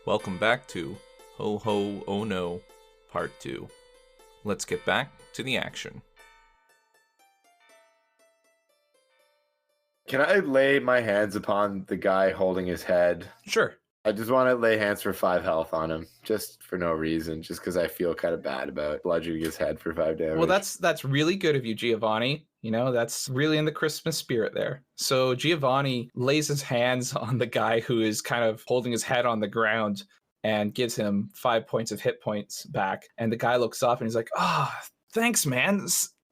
Welcome back to Ho Ho Oh No, Part 2. Let's get back to the action. Can I lay my hands upon the guy holding his head? Sure. I just want to lay hands for 5 health on him, just for no reason, just because I feel kind of bad about bludgeoning his head for 5 damage. Well, that's really good of you, Giovanni. You know, that's really in the Christmas spirit there. So Giovanni lays his hands on the guy who is kind of holding his head on the ground and gives him 5 points of hit points back. And the guy looks up and he's like, thanks, man.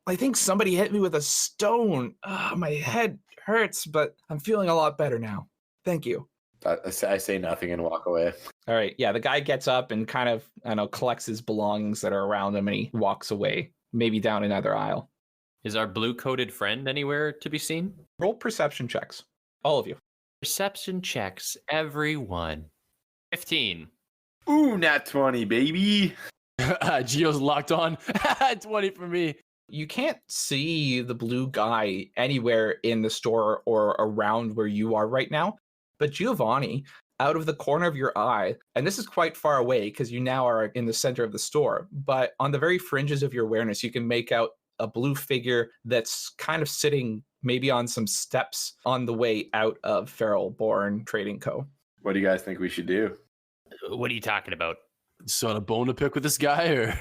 I think somebody hit me with a stone. My head hurts, but I'm feeling a lot better now. Thank you. I say nothing and walk away. All right. Yeah, the guy gets up and kind of, collects his belongings that are around him and he walks away, maybe down another aisle. Is our blue-coated friend anywhere to be seen? Roll perception checks. All of you. Perception checks, everyone. 15. Ooh, nat 20, baby. Gio's locked on. 20 for me. You can't see the blue guy anywhere in the store or around where you are right now. But Giovanni, out of the corner of your eye, and this is quite far away because you now are in the center of the store, but on the very fringes of your awareness, you can make out a blue figure that's kind of sitting maybe on some steps on the way out of Feral Born Trading Co. What do you guys think we should do? What are you talking about? So on a bone to pick with this guy, or?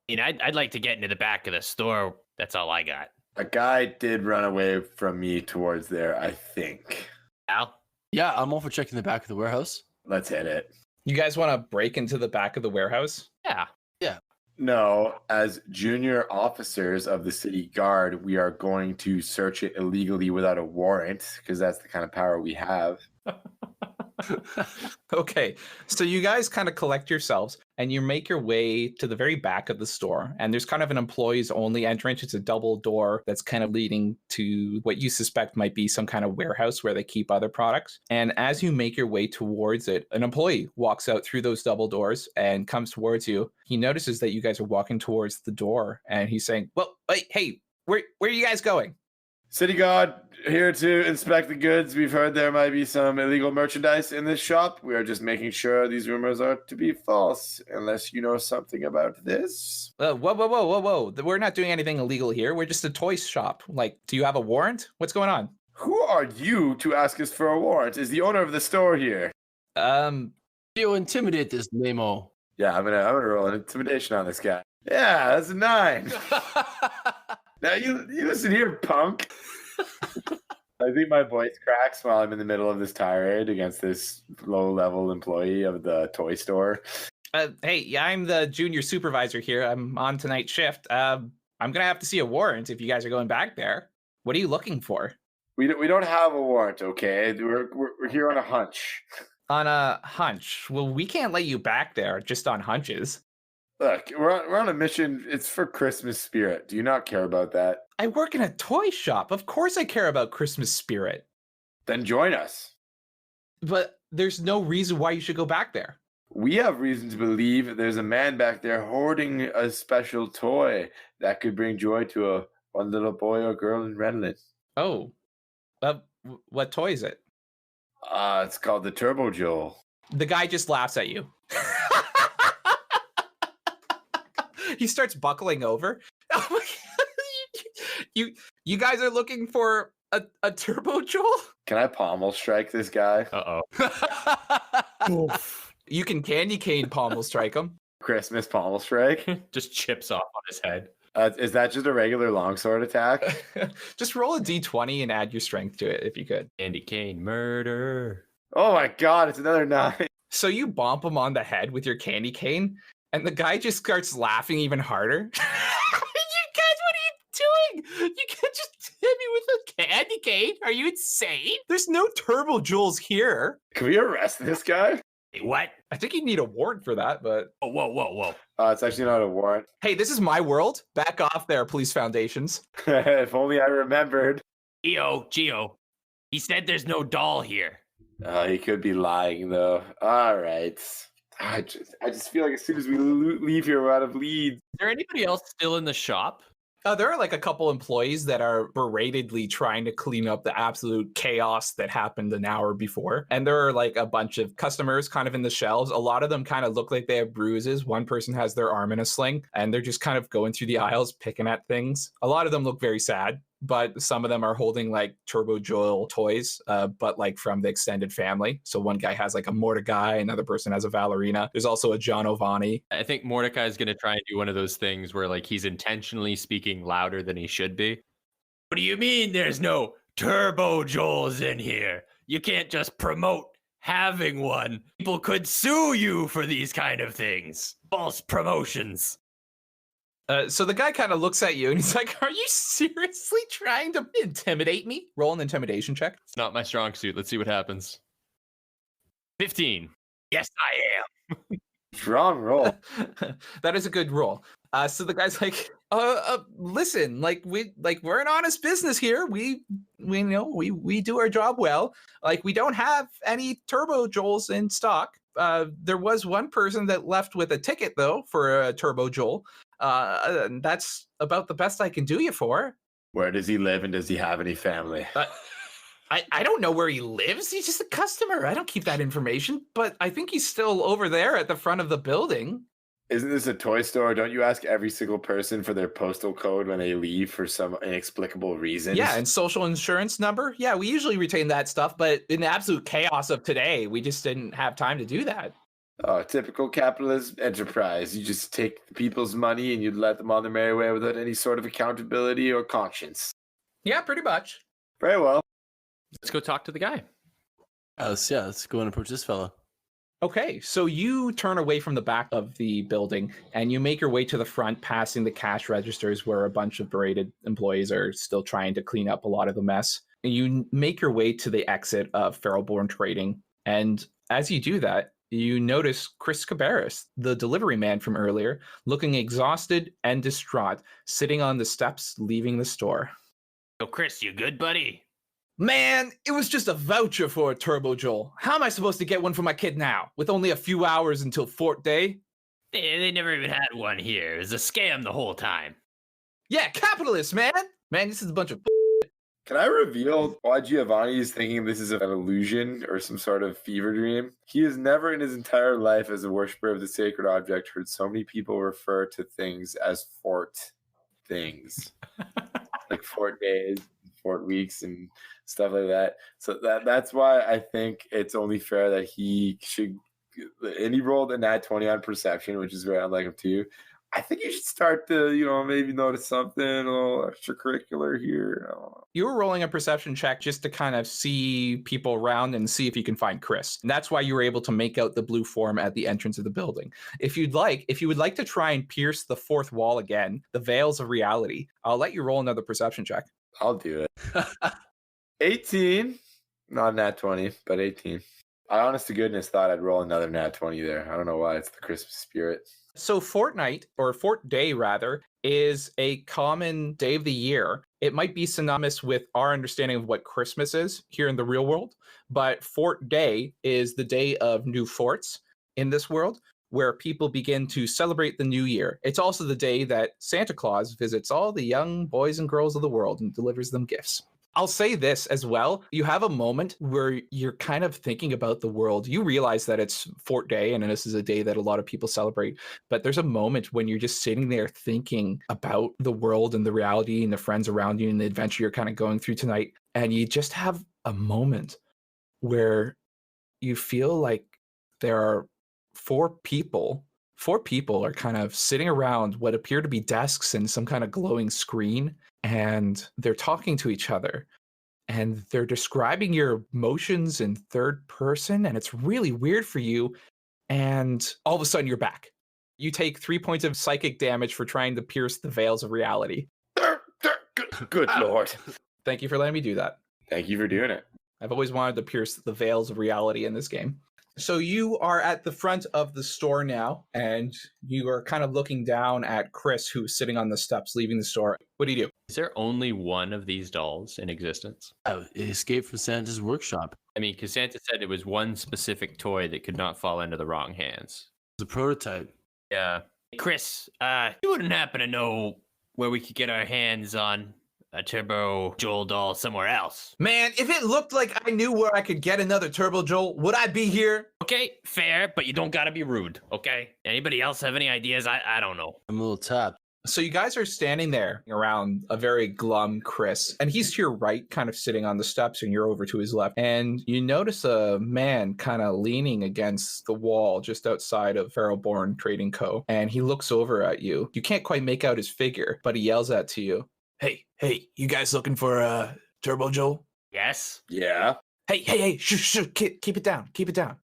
I'd like to get into the back of the store. That's all I got. A guy did run away from me towards there, I think. Al? Yeah, I'm all for checking the back of the warehouse. Let's hit it. You guys want to break into the back of the warehouse? Yeah. No, as junior officers of the city guard, we are going to search it illegally without a warrant because that's the kind of power we have. Okay, so you guys kind of collect yourselves and you make your way to the very back of the store. And there's kind of an employees only entrance. It's a double door that's kind of leading to what you suspect might be some kind of warehouse where they keep other products. And as you make your way towards it, an employee walks out through those double doors and comes towards you. He notices that you guys are walking towards the door and he's saying, well, wait, hey, where are you guys going? City guard here to inspect the goods. We've heard there might be some illegal merchandise in this shop. We are just making sure these rumors are to be false, unless you know something about this. Whoa. We're not doing anything illegal here. We're just a toy shop. Like, do you have a warrant? What's going on? Who are you to ask us for a warrant? Is the owner of the store here? Um, Gio, intimidate this Nemo. Yeah, I'm gonna roll an intimidation on this guy. Yeah, that's a 9. Now you listen here, punk. I think my voice cracks while I'm in the middle of this tirade against this low-level employee of the toy store. hey, yeah, I'm the junior supervisor here. I'm on tonight's shift. I'm gonna have to see a warrant if you guys are going back there. What are you looking for? We don't have a warrant, okay? We're here on a hunch. On a hunch. Well, we can't let you back there just on hunches. Look, we're on a mission. It's for Christmas spirit. Do you not care about that? I work in a toy shop. Of course I care about Christmas spirit. Then join us. But there's no reason why you should go back there. We have reason to believe there's a man back there hoarding a special toy that could bring joy to one little boy or girl in Redland. Oh. What toy is it? It's called the Turbo Joel. The guy just laughs at you. He starts buckling over. Oh my God. You guys are looking for a Turbo Joel? Can I pommel strike this guy? Uh-oh. You can candy cane pommel strike him. Christmas pommel strike? Just chips off on his head. Is that just a regular longsword attack? Just roll a d20 and add your strength to it if you could. Candy cane murder. Oh my God, it's another 9. So you bump him on the head with your candy cane, and the guy just starts laughing even harder. You guys, what are you doing? You can't just hit me with a candy cane. Are you insane? There's no Turbo Jewels here. Can we arrest this guy? Hey, what? I think you need a warrant for that, but... Oh, whoa. It's actually not a warrant. Hey, this is my world. Back off there, police foundations. If only I remembered. Gio. He said there's no doll here. He could be lying, though. All right. I just feel like as soon as we leave here, we're out of leads. Is there anybody else still in the shop? There are like a couple employees that are beratedly trying to clean up the absolute chaos that happened an hour before. And there are like a bunch of customers kind of in the shelves. A lot of them kind of look like they have bruises. One person has their arm in a sling and they're just kind of going through the aisles, picking at things. A lot of them look very sad, but some of them are holding like Turbo Joel toys, but like from the extended family. So one guy has like a Mordecai, another person has a Valerina. There's also a John Ovani. I think Mordecai is going to try and do one of those things where like he's intentionally speaking louder than he should be. What do you mean there's no Turbo Joels in here? You can't just promote having one. People could sue you for these kind of things. False promotions. So the guy kind of looks at you and he's like, are you seriously trying to intimidate me? Roll an intimidation check. It's not my strong suit. Let's see what happens. 15. Yes, I am. Strong roll. That is a good roll. So the guy's like, listen, we're an honest business here. We know we do our job well. Like we don't have any Turbo Joels in stock. There was one person that left with a ticket though for a Turbo Joel. And that's about the best I can do you for. Where does he live and does he have any family? I don't know where he lives. He's just a customer. I don't keep that information, but I think he's still over there at the front of the building. Isn't this a toy store? Don't you ask every single person for their postal code when they leave for some inexplicable reason? Yeah, and social insurance number. Yeah, we usually retain that stuff, but in the absolute chaos of today, we just didn't have time to do that. Oh, typical capitalist enterprise. You just take people's money and you let them on their merry way without any sort of accountability or conscience. Yeah, pretty much. Very well. Let's go talk to the guy. Let's go and approach this fella. Okay, so you turn away from the back of the building and you make your way to the front, passing the cash registers where a bunch of berated employees are still trying to clean up a lot of the mess. And you make your way to the exit of Feralborn Trading. And as you do that, you notice Chris Cabarrus, the delivery man from earlier, looking exhausted and distraught, sitting on the steps leaving the store. So, Chris, you good, buddy? Man, it was just a voucher for a Turbo Joel. How am I supposed to get one for my kid now, with only a few hours until Fort Day? They never even had one here. It was a scam the whole time. Yeah, capitalists, man! Man, this is a bunch of Can I reveal why Giovanni is thinking this is an illusion or some sort of fever dream? He has never in his entire life as a worshiper of the sacred object heard so many people refer to things as fort things. Like Fort Days, Fort Weeks, and stuff like that. So that's why I think it's only fair that he should, and he rolled a nat 20 on perception, which is very unlike him too. I think you should start to, maybe notice something a little extracurricular here. You were rolling a perception check just to kind of see people around and see if you can find Chris. And that's why you were able to make out the blue form at the entrance of the building. If you would like to try and pierce the fourth wall again, the veils of reality, I'll let you roll another perception check. I'll do it. 18. Not nat 20, but 18. I honest to goodness thought I'd roll another nat 20 there. I don't know why. It's the Christmas spirit. So Fortnite, or Fort Day rather, is a common day of the year. It might be synonymous with our understanding of what Christmas is here in the real world, but Fort Day is the day of new forts in this world, where people begin to celebrate the new year. It's also the day that Santa Claus visits all the young boys and girls of the world and delivers them gifts. I'll say this as well. You have a moment where you're kind of thinking about the world. You realize that it's Fort Day and this is a day that a lot of people celebrate. But there's a moment when you're just sitting there thinking about the world and the reality and the friends around you and the adventure you're kind of going through tonight. And you just have a moment where you feel like there are four people are kind of sitting around what appear to be desks and some kind of glowing screen. And they're talking to each other and they're describing your emotions in third person. And it's really weird for you. And all of a sudden you're back. You take 3 points of psychic damage for trying to pierce the veils of reality. Good Lord. Thank you for letting me do that. Thank you for doing it. I've always wanted to pierce the veils of reality in this game. So you are at the front of the store now, and you are kind of looking down at Chris, who's sitting on the steps leaving the store. What do you do? Is there only one of these dolls in existence? Oh, it escaped from Santa's workshop. I mean, because Santa said it was one specific toy that could not fall into the wrong hands. It's a prototype. Yeah. Chris, you wouldn't happen to know where we could get our hands on a Turbo Joel doll somewhere else. Man, if it looked like I knew where I could get another Turbo Joel, would I be here? Okay, fair, but you don't gotta be rude, okay? Anybody else have any ideas? I don't know. I'm a little tapped. So you guys are standing there around a very glum Chris, and he's to your right, kind of sitting on the steps, and you're over to his left. And you notice a man kind of leaning against the wall just outside of Pharaohborn Trading Co. And he looks over at you. You can't quite make out his figure, but he yells out to you, Hey, you guys looking for a Turbo Joel? Yes? Yeah. Hey, shh, keep it down.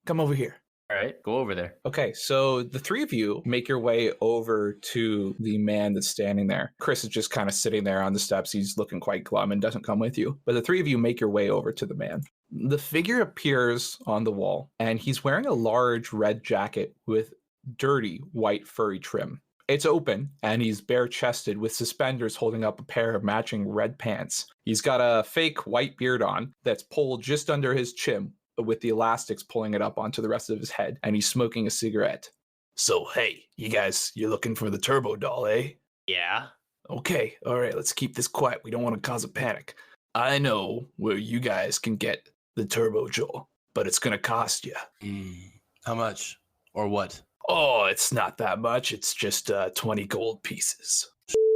Come over here. All right, go over there. Okay, so the three of you make your way over to the man that's standing there. Chris is just kind of sitting there on the steps. He's looking quite glum and doesn't come with you. But the three of you make your way over to the man. The figure appears on the wall, and he's wearing a large red jacket with dirty white furry trim. It's open, and he's bare-chested with suspenders holding up a pair of matching red pants. He's got a fake white beard on that's pulled just under his chin, with the elastics pulling it up onto the rest of his head, and he's smoking a cigarette. So, hey, you're looking for the Turbo doll, eh? Yeah? Okay, all right, let's keep this quiet. We don't want to cause a panic. I know where you guys can get the Turbo Joel, but it's going to cost you. How much? Or what? Oh, it's not that much. It's just 20 gold pieces.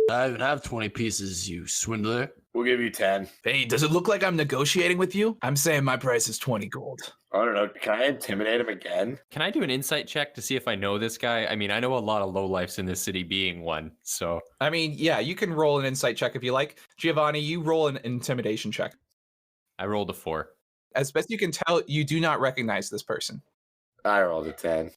I even have 20 pieces, you swindler. We'll give you 10. Hey, does it look like I'm negotiating with you? I'm saying my price is 20 gold. I don't know. Can I intimidate him again? Can I do an insight check to see if I know this guy? I mean, I know a lot of lowlifes in this city, being one. So I mean, yeah, you can roll an insight check if you like. Giovanni, you roll an intimidation check. I rolled a 4. As best you can tell, you do not recognize this person. I rolled a 10.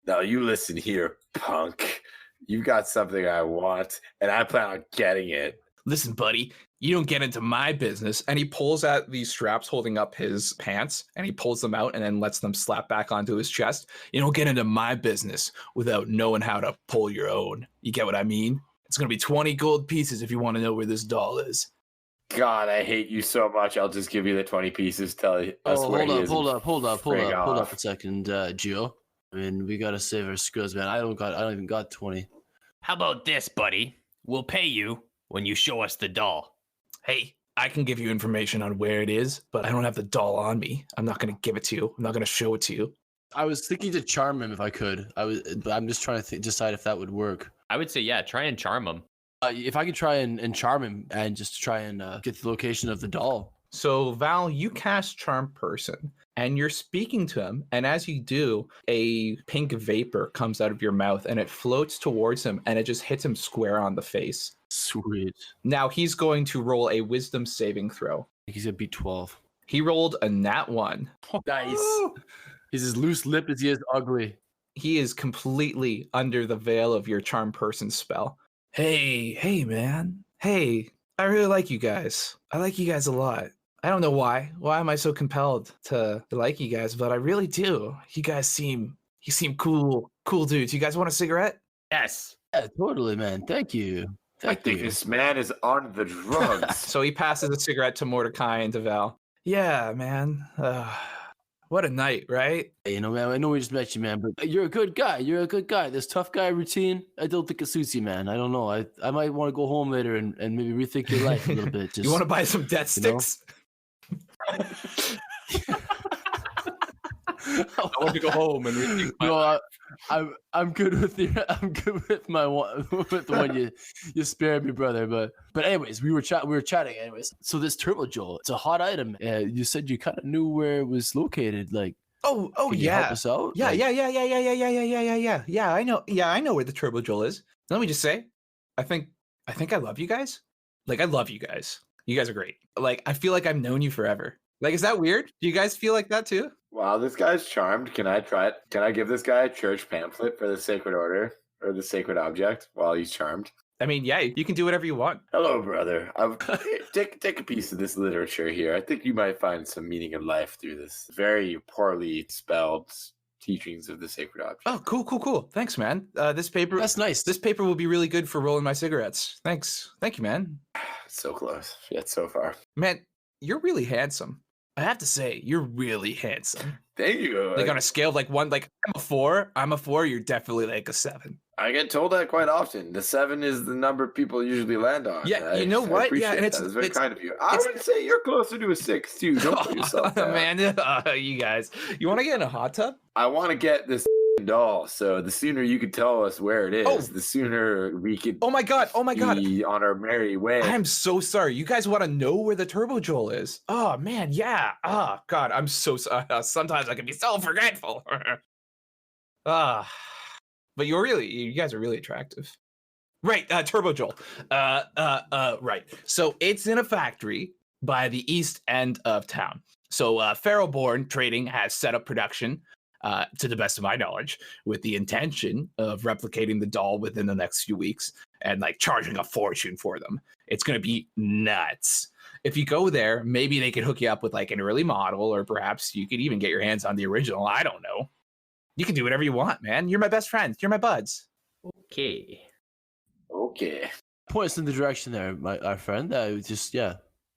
Now you listen here, punk. You got something I want, and I plan on getting it. Listen, buddy, you don't get into my business. And he pulls out these straps holding up his pants, and he pulls them out and then lets them slap back onto his chest. You don't get into my business without knowing how to pull your own. You get what I mean? It's going to be 20 gold pieces if you want to know where this doll is. God, I hate you so much. I'll just give you the 20 pieces. Tell us where he is. Hold up off. a second, Gio. I mean, we gotta save our skills, man. I don't even got 20. How about this, buddy? We'll pay you when you show us the doll. Hey, I can give you information on where it is, but I don't have the doll on me. I'm not going to give it to you. I'm not going to show it to you. I was thinking to charm him if I could. But I'm just trying to decide if that would work. I would say, yeah, try and charm him. If I could try and charm him and just try and get the location of the doll. So, Val, you cast Charm Person, and you're speaking to him, and as you do, a pink vapor comes out of your mouth, and it floats towards him, and it just hits him square on the face. Sweet. Now, he's going to roll a wisdom saving throw. He's gonna beat 12. He rolled a nat 1. Nice. He's as loose-lipped as he is ugly. He is completely under the veil of your Charm Person spell. Hey, man. Hey, I really like you guys. I like you guys a lot. I don't know why. Why am I so compelled to like you guys? But I really do. You seem cool dudes. You guys want a cigarette? Yes. Yeah, totally, man. Thank you. I think this man is on the drugs. So he passes a cigarette to Mordecai and to Val. Yeah, man. What a night, right? Hey, you know, man, I know we just met you, man, but you're a good guy. You're a good guy. This tough guy routine, I don't think it suits you, man. I don't know. I might want to go home later and maybe rethink your life a little bit. Just, you want to buy some death you know? sticks? I want to go home and rethink my No, I'm good with my one with the one you spared me, brother. But anyways, we were chatting anyways. So this Turbo Joel, it's a hot item. You said you kind of knew where it was located. Like, oh can you yeah, help us out? yeah, Like, yeah. I know. Yeah, I know where the Turbo Joel is. Let me just say, I think I love you guys. Like, I love you guys. You guys are great. Like, I feel like I've known you forever. Like, is that weird? Do you guys feel like that too? Wow, this guy's charmed. Can I try it? Can I give this guy a church pamphlet for the sacred order or the sacred object while he's charmed? I mean, yeah, you can do whatever you want. Hello, brother. Take a piece of this literature here. I think you might find some meaning in life through this very poorly spelled teachings of the sacred object. Oh, cool. Thanks, man. This paper. That's nice. This paper will be really good for rolling my cigarettes. Thank you, man. So close, yet so far. Man, you're really handsome. I have to say, you're really handsome. Thank you. Like on a scale of like 1, like I'm a 4, you're definitely like a 7. I get told that quite often. The 7 is the number people usually land on. Yeah, you know what? Appreciate And that. It's very kind of you. I it's- would say you're closer to a 6 too. Don't put yourself down. Man, you guys, you want to get in a hot tub? I want to get this doll. So the sooner you could tell us where it is, Oh. the sooner we could Oh my god! be on our merry way. I'm so sorry. You guys want to know where the Turbo Joel is? Oh man, yeah. Oh god, I'm so sorry. Sometimes I can be so forgetful. But you guys are really attractive. Right, Turbo Joel. Right. So it's in a factory by the east end of town. So Pharaohborn Trading has set up production, to the best of my knowledge, with the intention of replicating the doll within the next few weeks and like charging a fortune for them. It's going to be nuts. If you go there, maybe they could hook you up with like an early model, or perhaps you could even get your hands on the original. I don't know. You can do whatever you want, man. You're my best friend. You're my buds. Okay. Okay. Point us in the direction there, our friend. I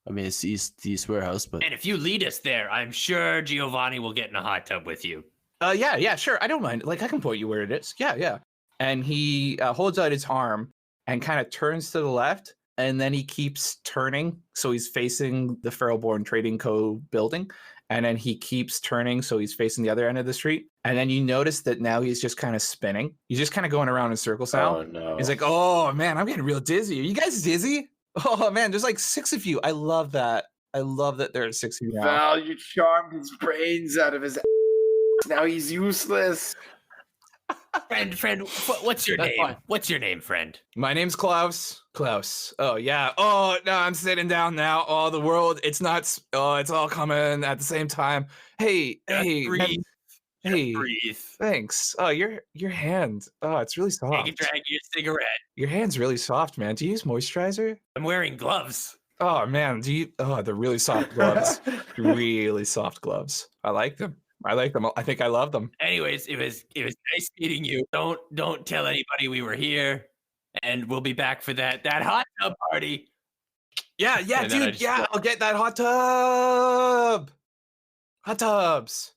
mean, it's East Warehouse, but And if you lead us there, I'm sure Giovanni will get in a hot tub with you. Yeah, sure. I don't mind. Like, I can point you where it is. Yeah. And he holds out his arm and kind of turns to the left, and then he keeps turning. So he's facing the Pharaohborn Trading Co. building. And then he keeps turning, so he's facing the other end of the street. And then you notice that now he's just kind of spinning. He's just kind of going around in circles now. Oh no. He's like, oh man, I'm getting real dizzy. Are you guys dizzy? Oh man, there's like 6 of you. I love that. I love that there are 6 of you now. Val, you charmed his brains out of his ass. Now he's useless. Friend, what's your That's name? fine. What's your name, friend? My name's Klaus. Klaus. Oh yeah. Oh no, I'm sitting down now. Oh, the world. It's not. Oh, it's all coming at the same time. Hey, Just hey, breathe. man, hey. Breathe. Thanks. Oh, your hand. Oh, it's really Take soft. a drag of your cigarette. Your hand's really soft, man. Do you use moisturizer? I'm wearing gloves. Oh man, do you? Oh, they're really soft gloves. Really soft gloves. I like them. I like them. I think I love them. Anyways, it was nice meeting you. Don't tell anybody we were here, and we'll be back for that hot tub party. Yeah, And then I dude. just Yeah, I'll get that hot tub. Hot tubs.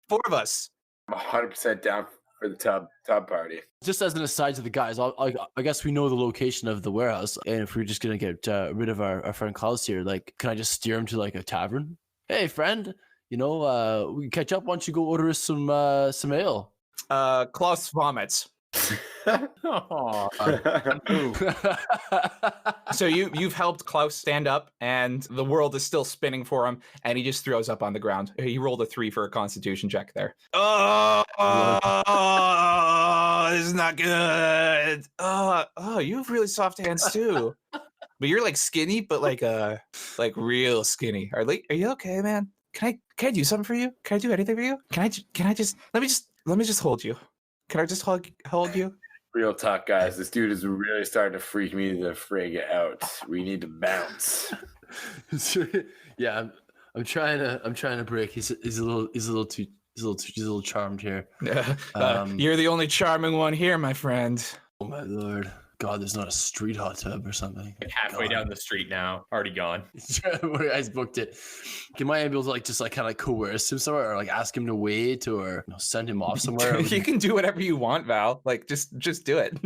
4 of us. I'm 100% down for the tub party. just as an aside to the guys, I guess we know the location of the warehouse, and if we're just gonna get rid of our friend Klaus here, like, can I just steer him to like a tavern? Hey, friend, we can catch up. Why don't you go order us some ale? Klaus vomits. Oh, So you've helped Klaus stand up, and the world is still spinning for him, and he just throws up on the ground. He rolled a 3 for a Constitution check there. Oh, this is not good. Oh, you have really soft hands too. But you're like skinny, but like real skinny. Are you okay, man? Can I do something for you? Can I do anything for you? Can I just let me just hold you? Can I just hold you? Real talk, guys. This dude is really starting to freak me the frig out. We need to bounce. Yeah, I'm trying to break. He's a little charmed here. You're the only charming one here, my friend. Oh my lord. God, there's not a street hot tub or something. like halfway God. down the street now, already gone. Where I booked it. Am I able to kind of coerce him somewhere, or like ask him to wait, or send him off somewhere? You can do whatever you want, Val. Like just do it.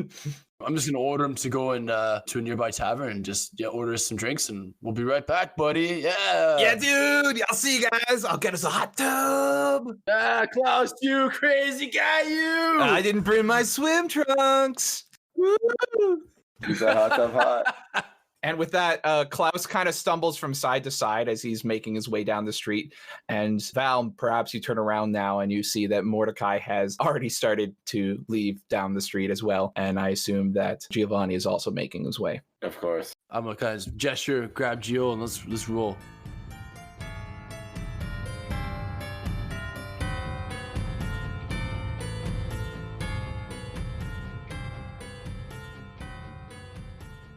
I'm just gonna order him to go to a nearby tavern and just order us some drinks, and we'll be right back, buddy. Yeah. Yeah, dude. I'll see you guys. I'll get us a hot tub. Ah, Klaus, you crazy guy, you. I didn't bring my swim trunks. Woo! Is that hot tub hot? And with that, Klaus kind of stumbles from side to side as he's making his way down the street. And Val, perhaps you turn around now and you see that Mordecai has already started to leave down the street as well. And I assume that Giovanni is also making his way. Of course. I'm gonna kind of gesture, grab Gio, and let's roll.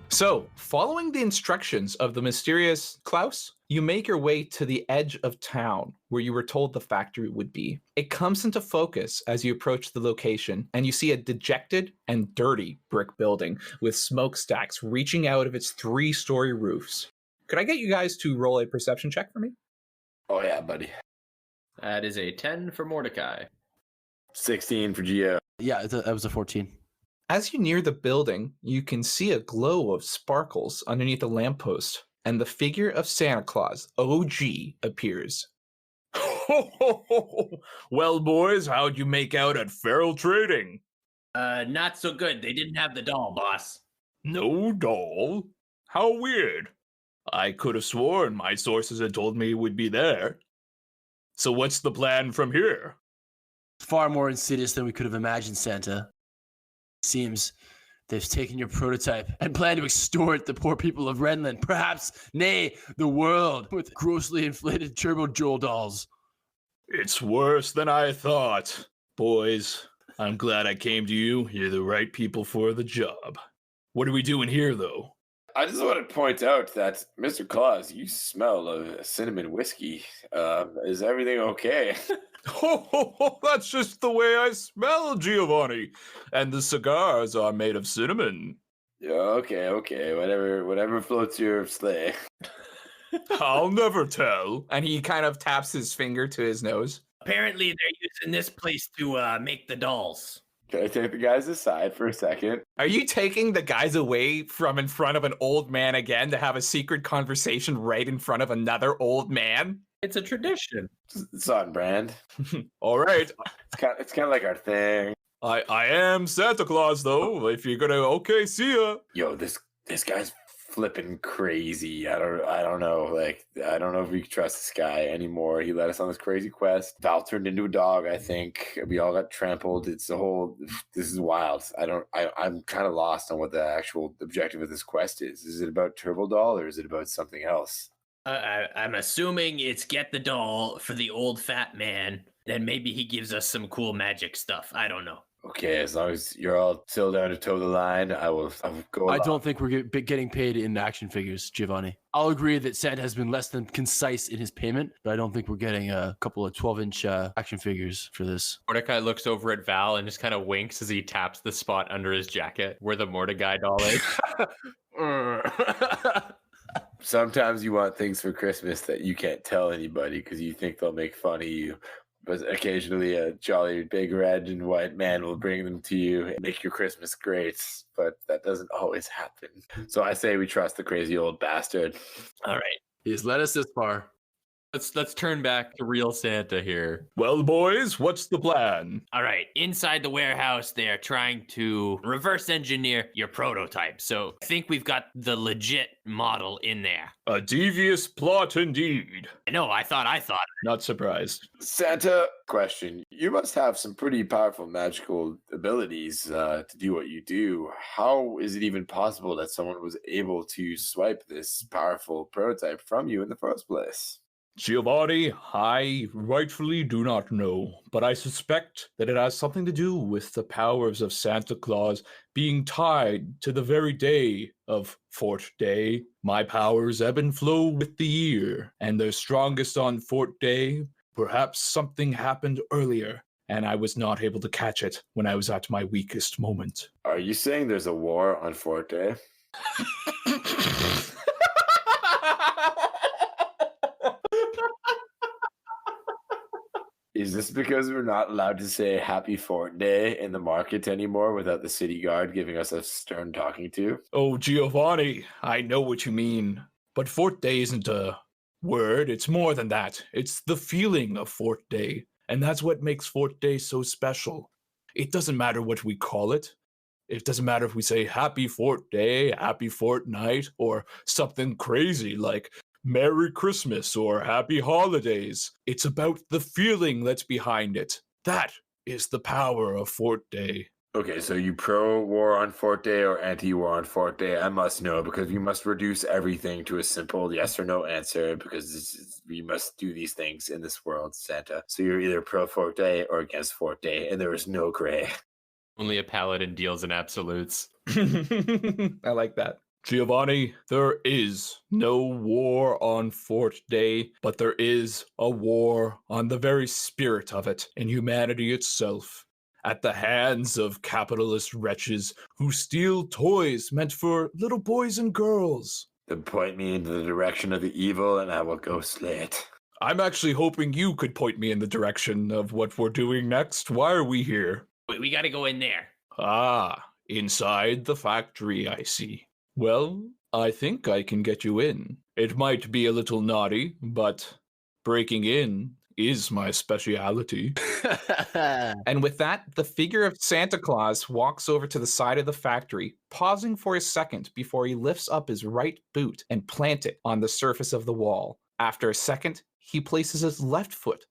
So, following the instructions of the mysterious Klaus, you make your way to the edge of town where you were told the factory would be. It comes into focus as you approach the location, and you see a dejected and dirty brick building with smokestacks reaching out of its 3-story roofs. Could I get you guys to roll a perception check for me? Oh yeah, buddy. That is a 10 for Mordecai. 16 for Geo. Yeah, that was a 14. As you near the building, you can see a glow of sparkles underneath a lamppost, and the figure of Santa Claus, OG, appears. Well, boys, how'd you make out at Feral Trading? Not so good. They didn't have the doll, boss. No doll? How weird. I could have sworn my sources had told me it would be there. So what's the plan from here? Far more insidious than we could have imagined, Santa. Seems they've taken your prototype and plan to extort the poor people of Renland, perhaps, nay, the world, with grossly inflated Turbo Joel dolls. It's worse than I thought. Boys, I'm glad I came to you. You're the right people for the job. What are we doing here, though? I just want to point out that, Mr. Claus, you smell of cinnamon whiskey. Is everything okay? That's just the way I smell, Giovanni. And the cigars are made of cinnamon. Yeah, okay. Whatever floats your sleigh. I'll never tell. And he kind of taps his finger to his nose. Apparently, they're using this place to make the dolls. Can I take the guys aside for a second? Are you taking the guys away from in front of an old man again to have a secret conversation right in front of another old man? It's a tradition. It's on brand. All right. It's kind of like our thing. I am Santa Claus, though. If you're gonna, okay, see ya. Yo, this guy's flipping crazy. I don't know. Like, I don't know if we can trust this guy anymore. He led us on this crazy quest. Val turned into a dog, I think. We all got trampled. It's a whole, this is wild. I'm kind of lost on what the actual objective of this quest is. Is it about Turbo Doll or is it about something else? I'm assuming it's get the doll for the old fat man. Then maybe he gives us some cool magic stuff. I don't know. Okay, as long as you're all still down to toe the line, I'll go I along. don't think we're getting paid in action figures, Giovanni. I'll agree that Santa has been less than concise in his payment, but I don't think we're getting a couple of 12-inch action figures for this. Mordecai looks over at Val and just kind of winks as he taps the spot under his jacket where the Mordecai doll is. Sometimes you want things for Christmas that you can't tell anybody because you think they'll make fun of you. But occasionally a jolly big red and white man will bring them to you and make your Christmas great. But that doesn't always happen. So I say we trust the crazy old bastard. All right. He's led us this far. Let's turn back to real Santa here. Well, boys, what's the plan? All right. Inside the warehouse, they're trying to reverse engineer your prototype. So I think we've got the legit model in there. A devious plot indeed. No, I thought. Not surprised. Santa, question. You must have some pretty powerful magical abilities to do what you do. How is it even possible that someone was able to swipe this powerful prototype from you in the first place? Giovanni, I rightfully do not know, but I suspect that it has something to do with the powers of Santa Claus being tied to the very day of Fort Day. My powers ebb and flow with the year, and they're strongest on Fort Day. Perhaps something happened earlier, and I was not able to catch it when I was at my weakest moment. Are you saying there's a war on Fort Day? Is this because we're not allowed to say Happy Fort Day in the market anymore without the city guard giving us a stern talking to? Oh, Giovanni, I know what you mean, but Fort Day isn't a word. It's more than that. It's the feeling of Fort Day, and that's what makes Fort Day so special. It doesn't matter what we call it. It doesn't matter if we say Happy Fort Day, Happy Fortnight, or something crazy like Merry Christmas or Happy Holidays. It's about the feeling that's behind it. That is the power of Fort Day. Okay, so you pro-war on Fort Day or anti-war on Fort Day? I must know, because we must reduce everything to a simple yes or no answer, because we must do these things in this world, Santa. So you're either pro-Fort Day or against Fort Day, and there is no gray. Only a paladin deals in absolutes. I like that. Giovanni, there is no war on Fort Day, but there is a war on the very spirit of it and humanity itself, at the hands of capitalist wretches who steal toys meant for little boys and girls. Then point me into the direction of the evil, and I will go slay it. I'm actually hoping you could point me in the direction of what we're doing next. Why are we here? Wait, we gotta go in there. Ah, inside the factory, I see. Well, I think I can get you in. It might be a little naughty, but breaking in is my speciality. And with that, the figure of Santa Claus walks over to the side of the factory, pausing for a second before he lifts up his right boot and plant it on the surface of the wall. After a second, he places his left foot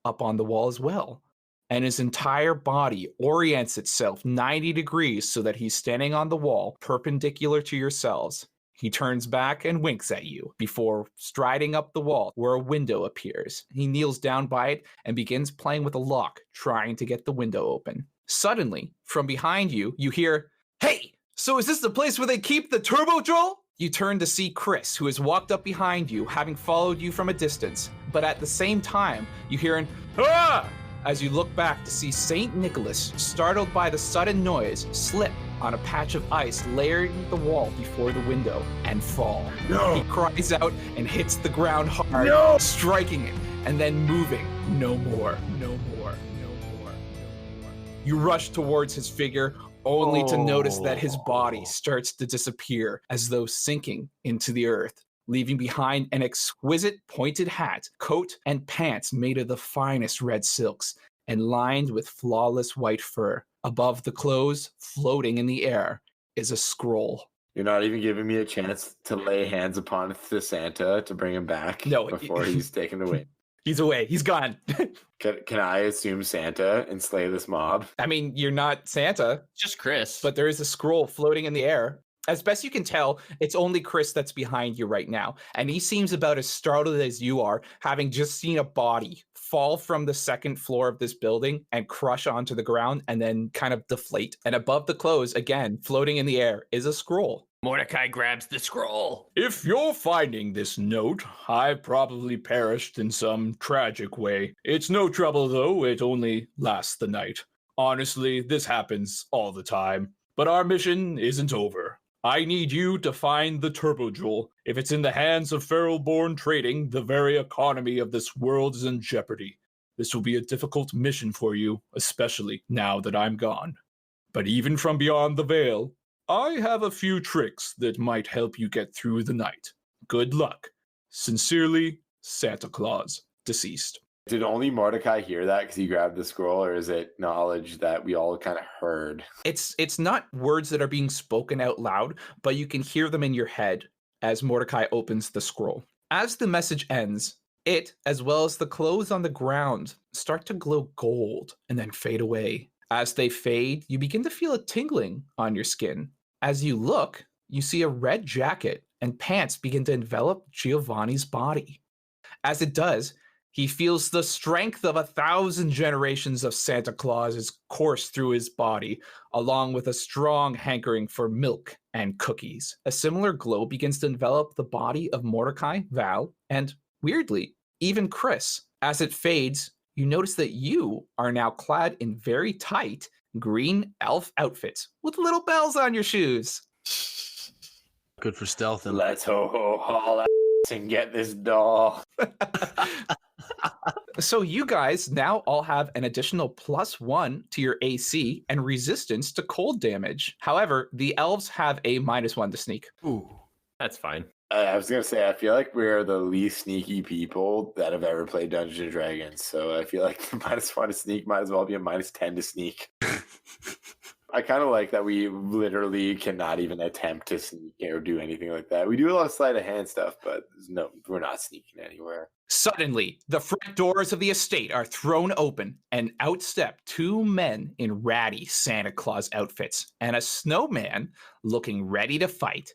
up on the wall as well, and his entire body orients itself 90 degrees so that he's standing on the wall perpendicular to yourselves. He turns back and winks at you before striding up the wall where a window appears. He kneels down by it and begins playing with a lock, trying to get the window open. Suddenly, from behind you, you hear, "Hey, so is this the place where they keep the Turbo Joel?" You turn to see Chris, who has walked up behind you, having followed you from a distance. But at the same time, you hear an "Ah!" as you look back to see St. Nicholas, startled by the sudden noise, slip on a patch of ice layering the wall before the window and fall. No. He cries out and hits the ground hard, striking it and then moving. No more, no more, no more, no more. You rush towards his figure, only to notice that his body starts to disappear as though sinking into the earth, leaving behind an exquisite pointed hat, coat, and pants made of the finest red silks and lined with flawless white fur. Above the clothes, floating in the air, is a scroll. You're not even giving me a chance to lay hands upon the Santa to bring him back No, before he's taken away. He's away. He's gone. Can I assume Santa and slay this mob? I mean, you're not Santa, Just Chris. but there is a scroll floating in the air. As best you can tell, it's only Chris that's behind you right now. And he seems about as startled as you are, having just seen a body fall from the second floor of this building and crush onto the ground and then kind of deflate. And above the clothes, again, floating in the air, is a scroll. Mordecai grabs the scroll. If you're finding this note, I probably perished in some tragic way. It's no trouble, though. It only lasts the night. Honestly, this happens all the time. But our mission isn't over. I need you to find the Turbo Joel. If it's in the hands of feral-born trading, the very economy of this world is in jeopardy. This will be a difficult mission for you, especially now that I'm gone. But even from beyond the veil, I have a few tricks that might help you get through the night. Good luck. Sincerely, Santa Claus, deceased. Did only Mordecai hear that because he grabbed the scroll, or is it knowledge that we all kind of heard? It's not words that are being spoken out loud, but you can hear them in your head as Mordecai opens the scroll. As the message ends, it, as well as the clothes on the ground, start to glow gold and then fade away. As they fade, you begin to feel a tingling on your skin. As you look, you see a red jacket and pants begin to envelop Giovanni's body. As it does, he feels the strength of 1,000 generations of Santa Clauses course through his body, along with a strong hankering for milk and cookies. A similar glow begins to envelop the body of Mordecai, Val, and, weirdly, even Chris. As it fades, you notice that you are now clad in very tight green elf outfits with little bells on your shoes. Good for stealth and Let's haul and get this doll. So you guys now all have an additional +1 to your AC and resistance to cold damage. However, the elves have a -1 to sneak. Ooh. That's fine. I was going to say, I feel like we're the least sneaky people that have ever played Dungeons and Dragons. So I feel like the -1 to sneak might as well be a -10 to sneak. I kind of like that we literally cannot even attempt to sneak or do anything like that. We do a lot of sleight of hand stuff, but no, we're not sneaking anywhere. Suddenly, the front doors of the estate are thrown open, and out step 2 men in ratty Santa Claus outfits and a snowman looking ready to fight.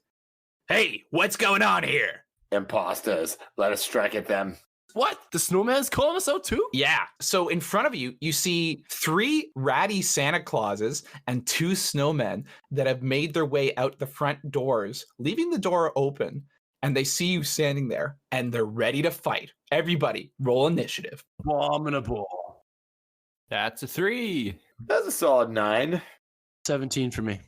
Hey, what's going on here? Imposters, let us strike at them. What? The snowman's calling us out too? Yeah, so in front of you, you see 3 ratty Santa Clauses and 2 snowmen that have made their way out the front doors, leaving the door open, and they see you standing there, and they're ready to fight. Everybody, roll initiative. Abominable. That's a 3. That's a solid 9. 17 for me.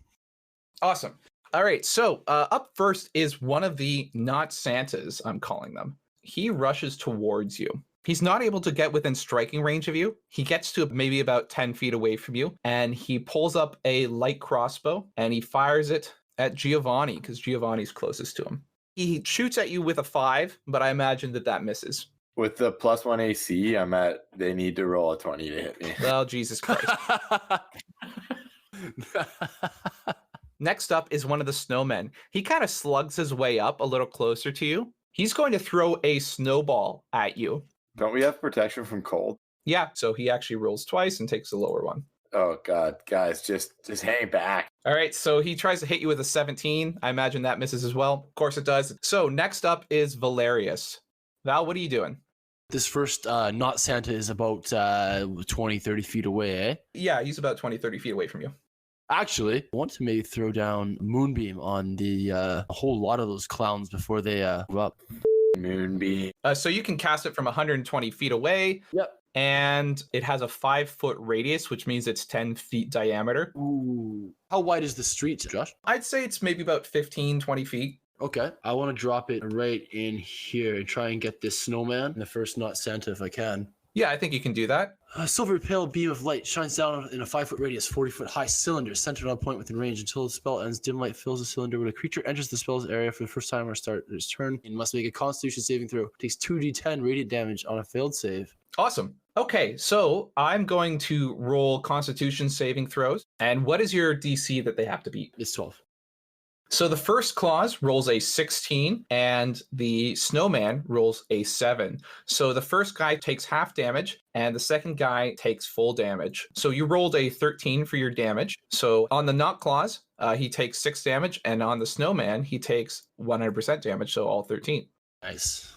Awesome. All right, so up first is one of the not Santas, I'm calling them. He rushes towards you. He's not able to get within striking range of you. He gets to maybe about 10 feet away from you, and he pulls up a light crossbow and he fires it at Giovanni because Giovanni's closest to him. He shoots at you with a 5, but I imagine that misses. With the +1 AC, they need to roll a 20 to hit me. Well, Jesus Christ. Next up is one of the snowmen. He kind of slugs his way up a little closer to you. He's going to throw a snowball at you. Don't we have protection from cold? Yeah, so he actually rolls twice and takes the lower one. Oh God, guys, just hang back. All right, so he tries to hit you with a 17. I imagine that misses as well. Of course it does. So next up is Valerius. Val, what are you doing? This first not Santa is about 20, 30 feet away, eh? Yeah, he's about 20, 30 feet away from you. Actually, I want to maybe throw down Moonbeam on the a whole lot of those clowns before they move up. Moonbeam. So you can cast it from 120 feet away. Yep. And it has a 5-foot radius, which means it's 10 feet diameter. Ooh. How wide is the street, Josh? I'd say it's maybe about 15, 20 feet. Okay. I want to drop it right in here and try and get this snowman in the first not Santa if I can. Yeah, I think you can do that. A silver pale beam of light shines down in a 5-foot radius, 40-foot high cylinder centered on a point within range. Until the spell ends, dim light fills the cylinder. When a creature enters the spell's area for the first time or start its turn, it must make a Constitution saving throw. It takes 2d10 radiant damage on a failed save. Awesome. Okay, so I'm going to roll Constitution saving throws. And what is your DC that they have to beat? It's 12. So the first clause rolls a 16 and the snowman rolls a 7. So the first guy takes half damage and the second guy takes full damage. So you rolled a 13 for your damage. So on the knock clause, he takes 6 damage, and on the snowman, he takes 100% damage, so all 13. Nice.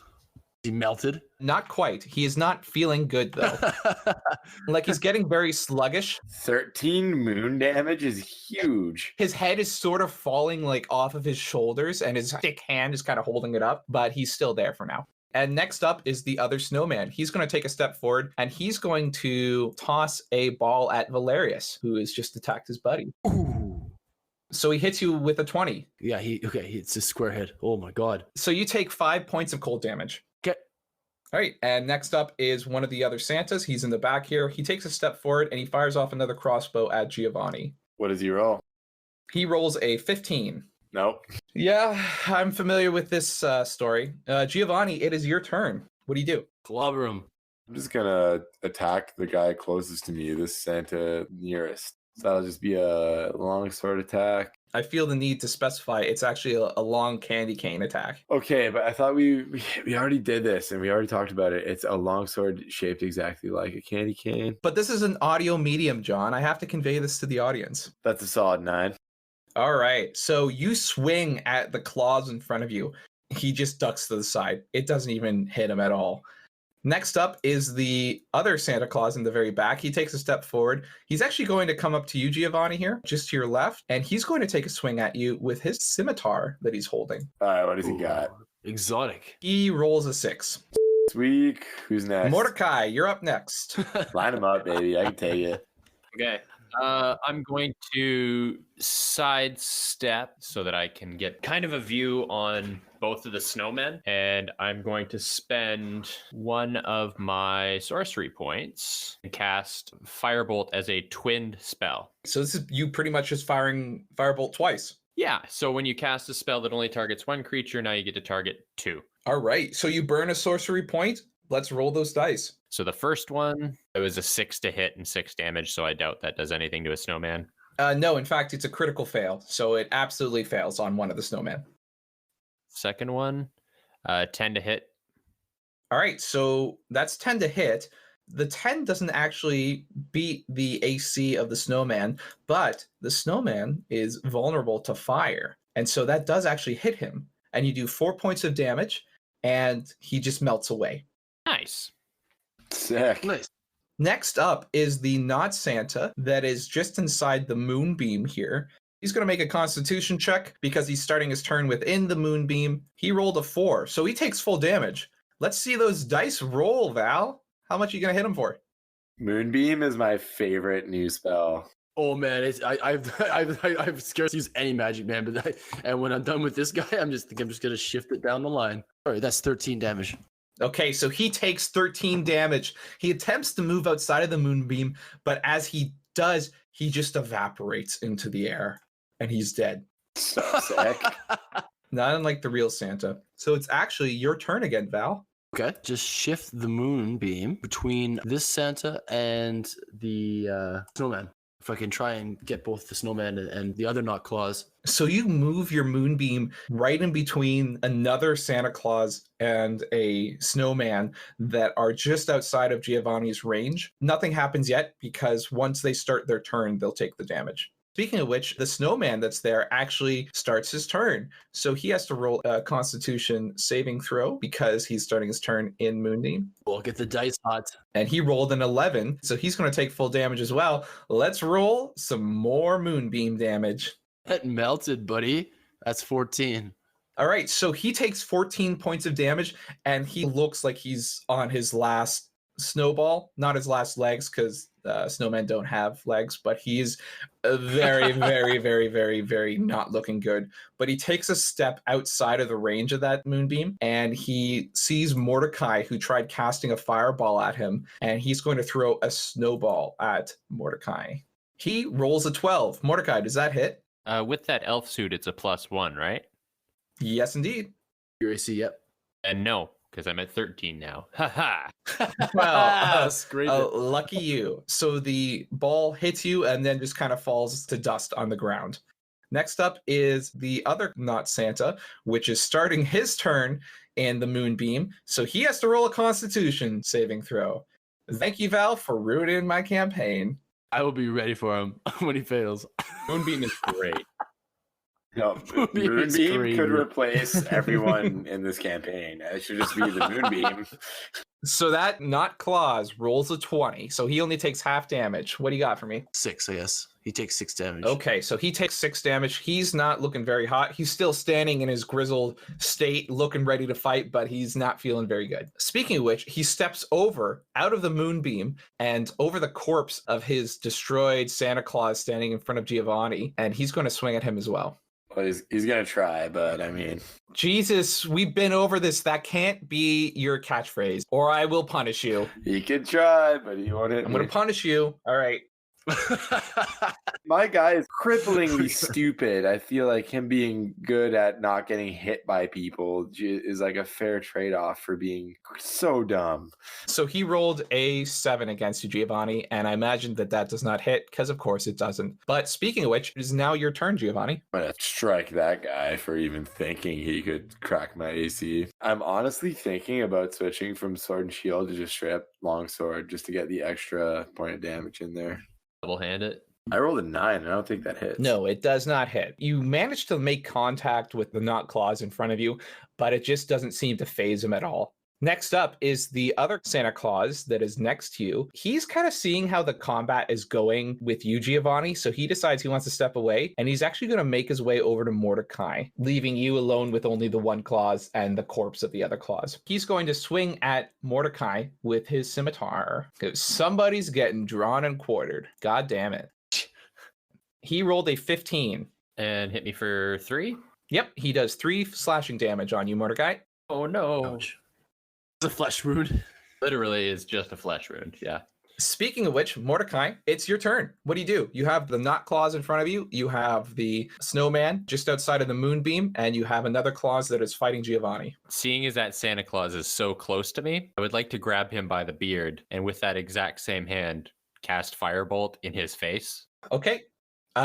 He melted? Not quite. He is not feeling good, though. Like, he's getting very sluggish. 13 moon damage is huge. His head is sort of falling, like, off of his shoulders, and his thick hand is kind of holding it up, but he's still there for now. And next up is the other snowman. He's going to take a step forward, and he's going to toss a ball at Valerius, who has just attacked his buddy. Ooh. So he hits you with a 20. Yeah, it's a square hit. Oh my God. So you take 5 points of cold damage. Okay. All right, and next up is one of the other Santas. He's in the back here. He takes a step forward, and he fires off another crossbow at Giovanni. What does he roll? He rolls a 15. Nope. Yeah, I'm familiar with this story. Giovanni, it is your turn. What do you do? Clobber him. I'm just gonna attack the guy closest to me, this Santa nearest. So that'll just be a long sword attack. I feel the need to specify it's actually a long candy cane attack. Okay, but I thought we already did this and we already talked about it. It's a long sword shaped exactly like a candy cane. But this is an audio medium, John. I have to convey this to the audience. That's a solid 9. All right, so you swing at the claws in front of you. He just ducks to the side. It doesn't even hit him at all. Next up is the other Santa Claus in the very back. He takes a step forward. He's actually going to come up to you, Giovanni, here, just to your left, and he's going to take a swing at you with his scimitar that he's holding. All right, what does he got? Exotic. He rolls a 6. Sweet. Who's next? Mordecai, you're up next. Line him up, baby. I can take it. Okay. I'm going to sidestep so that I can get kind of a view on both of the snowmen, and I'm going to spend one of my sorcery points and cast Firebolt as a twinned spell. So this is you pretty much just firing Firebolt twice. Yeah, so when you cast a spell that only targets one creature, now you get to target 2. All right, so you burn a sorcery point. Let's roll those dice. So the first one, it was a 6 to hit and 6 damage, so I doubt that does anything to a snowman. No, in fact, it's a critical fail, so it absolutely fails on one of the snowmen. Second one, 10 to hit. All right, so that's 10 to hit. The 10 doesn't actually beat the AC of the snowman, but the snowman is vulnerable to fire. And so that does actually hit him. And you do 4 points of damage, and he just melts away. Nice. Sick. Nice. Next up is the not Santa that is just inside the moonbeam here. He's going to make a constitution check because he's starting his turn within the moonbeam. He rolled a 4, so he takes full damage. Let's see those dice roll, Val. How much are you going to hit him for? Moonbeam is my favorite new spell. Oh man, I've scarce used any magic, man. And when I'm done with this guy, I'm just gonna shift it down the line. All right, that's 13 damage. Okay, so he takes 13 damage. He attempts to move outside of the moonbeam, but as he does, he just evaporates into the air and he's dead. So sick. Not unlike the real Santa. So it's actually your turn again, Val. Okay. Just shift the moonbeam between this Santa and the snowman. If I can try and get both the snowman and the other Not Claus. So you move your moonbeam right in between another Santa Claus and a snowman that are just outside of Giovanni's range. Nothing happens yet because once they start their turn, they'll take the damage. Speaking of which, the snowman that's there actually starts his turn. So he has to roll a Constitution saving throw because he's starting his turn in Moonbeam. We'll get the dice hot. And he rolled an 11, so he's going to take full damage as well. Let's roll some more Moonbeam damage. That melted, buddy. That's 14. All right, so he takes 14 points of damage, and he looks like he's on his last snowball, not his last legs, because snowmen don't have legs, but he's very, very, very, very, very not looking good. But he takes a step outside of the range of that moonbeam, and he sees Mordecai, who tried casting a fireball at him, and he's going to throw a snowball at Mordecai. He rolls a 12. Mordecai, does that hit? With that elf suit, it's a +1, right? Yes, indeed. Your AC, yep. And no, because I'm at 13 now. Haha. Well, Scrape lucky you. So the ball hits you and then just kind of falls to dust on the ground. Next up is the other Not Santa, which is starting his turn in the moonbeam. So he has to roll a Constitution saving throw. Thank you, Val, for ruining my campaign. I will be ready for him when he fails. Moonbeam is great. No, Moonbeam is Moonbeam crazy. could replace everyone in this campaign. It should just be the Moonbeam. So that Not Claus rolls a 20. So he only takes half damage. What do you got for me? 6, I guess. He takes 6 damage. Okay, so he takes 6 damage. He's not looking very hot. He's still standing in his grizzled state, looking ready to fight, but he's not feeling very good. Speaking of which, he steps over out of the moonbeam and over the corpse of his destroyed Santa Claus standing in front of Giovanni, and he's going to swing at him as well. Well, he's gonna try, but I mean, Jesus, we've been over this. That can't be your catchphrase, or I will punish you. he could try, but he won't hit I'm going me. to punish you. All right. My guy is cripplingly stupid. I feel like him being good at not getting hit by people is like a fair trade-off for being so dumb. So he rolled a 7 against you, Giovanni, and I imagine that that does not hit, because of course it doesn't. But speaking of which, it is now your turn, Giovanni. I'm gonna strike that guy for even thinking he could crack my AC. I'm honestly thinking about switching from sword and shield to just straight up longsword just to get the extra point of damage in there. Double hand it. I rolled a 9, and I don't think that hits. No, it does not hit. You manage to make contact with the Not Claus in front of you, but it just doesn't seem to phase him at all. Next up is the other Santa Claus that is next to you. He's kind of seeing how the combat is going with you, Giovanni, so he decides he wants to step away, and he's actually going to make his way over to Mordecai, leaving you alone with only the one Claus and the corpse of the other Claus. He's going to swing at Mordecai with his scimitar. Somebody's getting drawn and quartered. God damn it. He rolled a 15. And hit me for 3. Yep, he does 3 slashing damage on you, Mordecai. Oh no. Ouch. It's a flesh wound. Literally is just a flesh wound. Yeah. Speaking of which, Mordecai, it's your turn. What do? You have the Not Claus in front of you. You have the snowman just outside of the moonbeam, and you have another Claus that is fighting Giovanni. Seeing as that Santa Claus is so close to me, I would like to grab him by the beard and with that exact same hand, cast Firebolt in his face. Okay,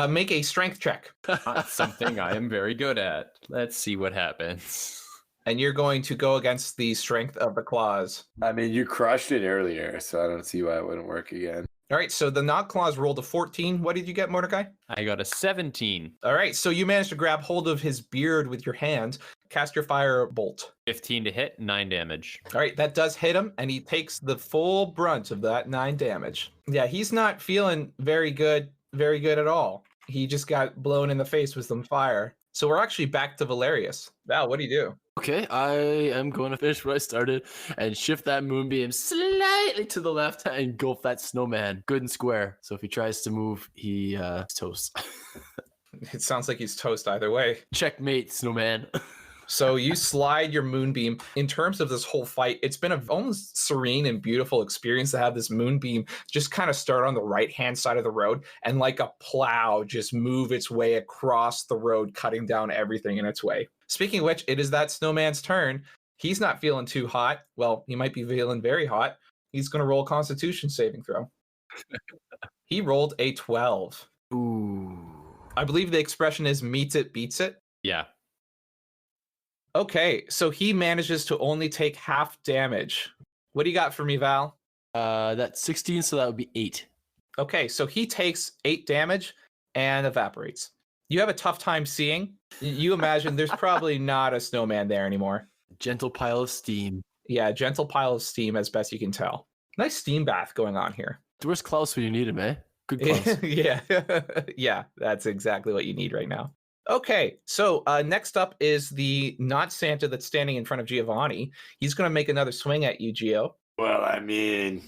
make a strength check. Not something I am very good at. Let's see what happens. And you're going to go against the strength of the Claus. I mean, you crushed it earlier, so I don't see why it wouldn't work again. All right, so the Not Claus rolled a 14. What did you get, Mordecai? I got a 17. All right, so you managed to grab hold of his beard with your hand. Cast your fire bolt. 15 to hit, 9 damage. All right, that does hit him, and he takes the full brunt of that 9 damage. Yeah, he's not feeling very good at all. He just got blown in the face with some fire. So we're actually back to Valerius. Val, what do you do? Okay, I am going to finish where I started and shift that moonbeam slightly to the left and engulf that snowman good and square. So if he tries to move, he toast. It sounds like he's toast either way. Checkmate, snowman. So you slide your moonbeam. In terms of this whole fight, it's been a almost serene and beautiful experience to have this moonbeam just kind of start on the right-hand side of the road and like a plow just move its way across the road, cutting down everything in its way. Speaking of which, it is that snowman's turn. He's not feeling too hot. Well, he might be feeling very hot. He's going to roll a Constitution saving throw. He rolled a 12. Ooh. I believe the expression is meets it, beats it. Yeah. Okay, so he manages to only take half damage. What do you got for me, Val? That's 16, so that would be 8. Okay, so he takes 8 damage and evaporates. You have a tough time seeing. You imagine there's probably not a snowman there anymore. Gentle pile of steam. Yeah, gentle pile of steam as best you can tell. Nice steam bath going on here. Where's Klaus when you need him, eh? Good Klaus. Yeah, yeah, that's exactly what you need right now. Okay, so next up is the not Santa that's standing in front of Giovanni. He's going to make another swing at you, Gio. Well, I mean,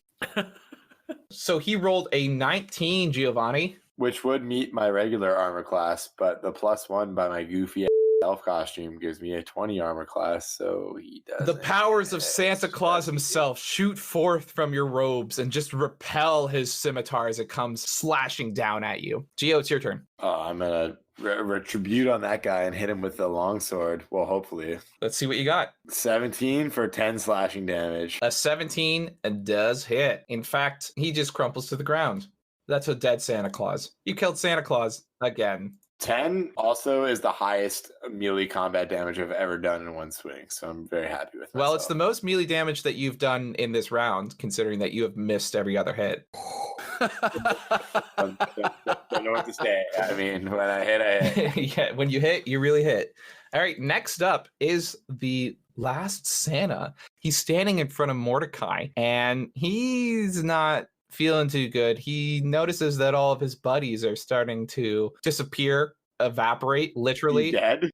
So he rolled a 19, Giovanni. which would meet my regular armor class, but the +1 by my goofy elf costume gives me a 20 armor class, so he does. The powers of Santa Claus himself shoot forth from your robes and just repel his scimitar as it comes slashing down at you. Gio, it's your turn. Oh, I'm gonna retribute on that guy and hit him with the longsword. Well, hopefully. Let's see what you got. 17 for 10 slashing damage. A 17 does hit. In fact, he just crumples to the ground. That's a dead Santa Claus. You killed Santa Claus again. 10 also is the highest melee combat damage I've ever done in one swing, so I'm very happy with that. Well, it's the most melee damage that you've done in this round, considering that you have missed every other hit. Don't know what to say. I mean, when I hit, I hit. Yeah, when you hit, you really hit. All right, next up is the last Santa. He's standing in front of Mordecai, and he's not feeling too good. He notices that all of his buddies are starting to disappear, evaporate, literally. He dead?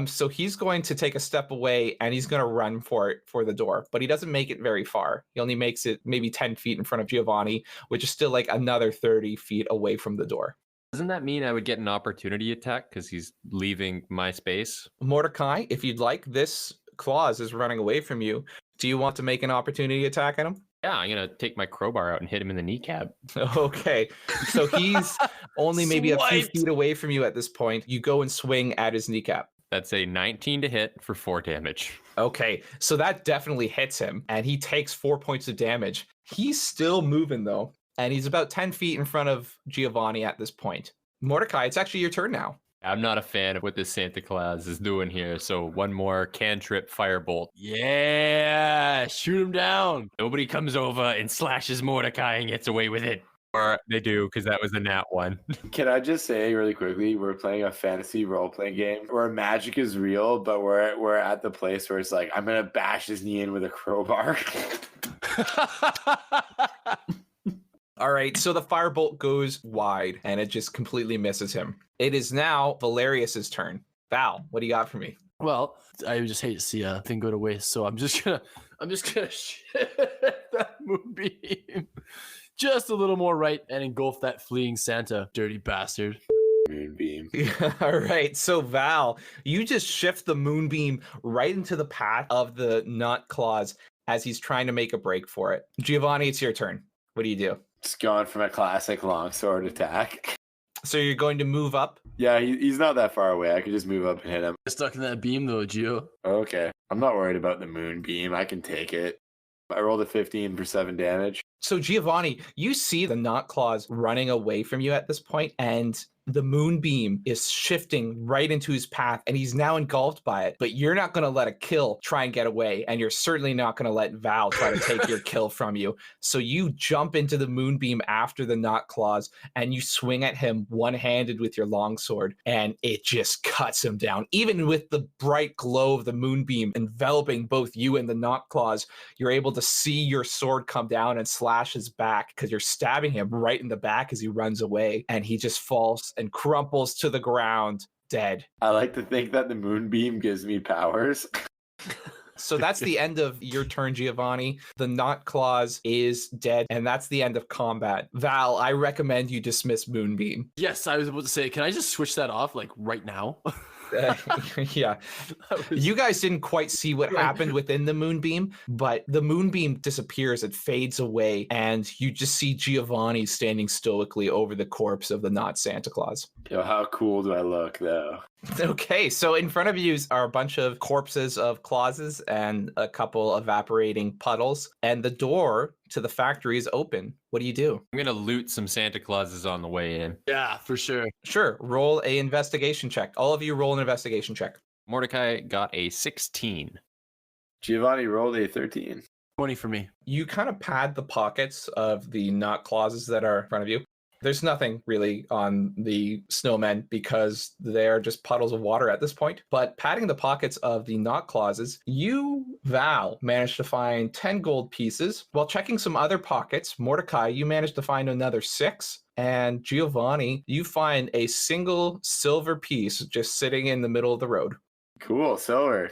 So he's going to take a step away and he's going to run for the door, but he doesn't make it very far. He only makes it maybe 10 feet in front of Giovanni, which is still like another 30 feet away from the door. Doesn't that mean I would get an opportunity attack because he's leaving my space? Mordecai, if you'd like, this Claus is running away from you. Do you want to make an opportunity attack at him? Yeah, I'm going to take my crowbar out and hit him in the kneecap. Okay, so he's only maybe a few Swiped. feet away from you at this point. You go and swing at his kneecap. That's a 19 to hit for 4 damage. Okay, so that definitely hits him, and he takes 4 points of damage. He's still moving, though, and he's about 10 feet in front of Giovanni at this point. Mordecai, it's actually your turn now. I'm not a fan of what this Santa Claus is doing here, so one more cantrip firebolt. Yeah, shoot him down. Nobody comes over and slashes Mordecai and gets away with it. Or they do, because that was a nat 1. Can I just say really quickly, we're playing a fantasy role-playing game where magic is real, but we're at the place where it's like, I'm going to bash his knee in with a crowbar. All right, so the firebolt goes wide, and it just completely misses him. It is now Valerius's turn. Val, what do you got for me? Well, I just hate to see a thing go to waste, so I'm just gonna shift that moonbeam just a little more right and engulf that fleeing Santa, dirty bastard. Moonbeam. All right, so Val, you just shift the moonbeam right into the path of the Nut Claus as he's trying to make a break for it. Giovanni, it's your turn. What do you do? Just going from a classic longsword attack. So you're going to move up. Yeah, he's not that far away. I could just move up and hit him. Stuck in that beam though, Gio. Okay. I'm not worried about the moonbeam. I can take it. I rolled a 15 for 7 damage. So Giovanni, you see the Nut Claus running away from you at this point, and the moonbeam is shifting right into his path, and he's now engulfed by it. But you're not going to let a kill try and get away, and you're certainly not going to let Val try to take your kill from you. So you jump into the moonbeam after the Nut Claus, and you swing at him one-handed with your longsword, and it just cuts him down. Even with the bright glow of the moonbeam enveloping both you and the Nut Claus, you're able to see your sword come down and slash his back because you're stabbing him right in the back as he runs away, and he just falls and crumples to the ground dead. I like to think that the moonbeam gives me powers. So that's the end of your turn, Giovanni. The Nut Claus is dead, and that's the end of combat. Val, I recommend you dismiss Moonbeam. Yes, I was about to say, can I just switch that off like right now? Yeah. You guys didn't quite see what happened within the moonbeam, but the moonbeam disappears, it fades away, and you just see Giovanni standing stoically over the corpse of the not Santa Claus. Yo, how cool do I look, though? Okay, so in front of you are a bunch of corpses of Clauses and a couple evaporating puddles, and the door to the factory is open. What do you do? I'm gonna loot some Santa Clauses on the way in. Yeah, for sure. Sure, roll a investigation check. All of you roll an investigation check. Mordecai got a 16. Giovanni rolled a 13. 20 for me. You kind of pad the pockets of the not Clauses that are in front of you. There's nothing really on the snowmen because they're just puddles of water at this point. But padding the pockets of the not Clauses, you, Val, managed to find 10 gold pieces. While checking some other pockets, Mordecai, you managed to find another 6. And Giovanni, you find a single silver piece just sitting in the middle of the road. Cool, silver.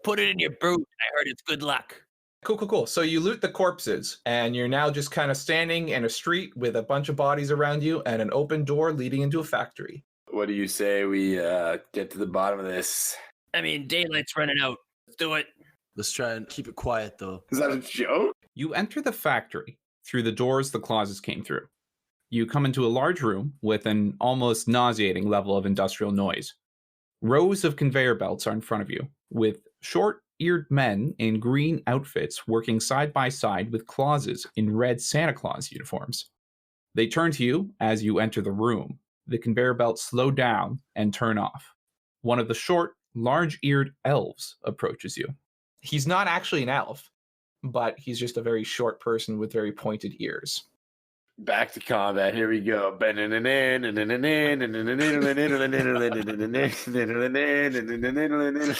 Put it in your boot. I heard it's good luck. Cool. So you loot the corpses, and you're now just kind of standing in a street with a bunch of bodies around you and an open door leading into a factory. What do you say we get to the bottom of this? I mean, daylight's running out. Let's do it. Let's try and keep it quiet, though. Is that a joke? You enter the factory through the doors the Clauses came through. You come into a large room with an almost nauseating level of industrial noise. Rows of conveyor belts are in front of you, with short-eared men in green outfits working side by side with Clauses in red Santa Claus uniforms. They turn to you as you enter the room. The conveyor belts slow down and turn off. One of the short, large-eared elves approaches you. He's not actually an elf, but he's just a very short person with very pointed ears. Back to combat. Here we go.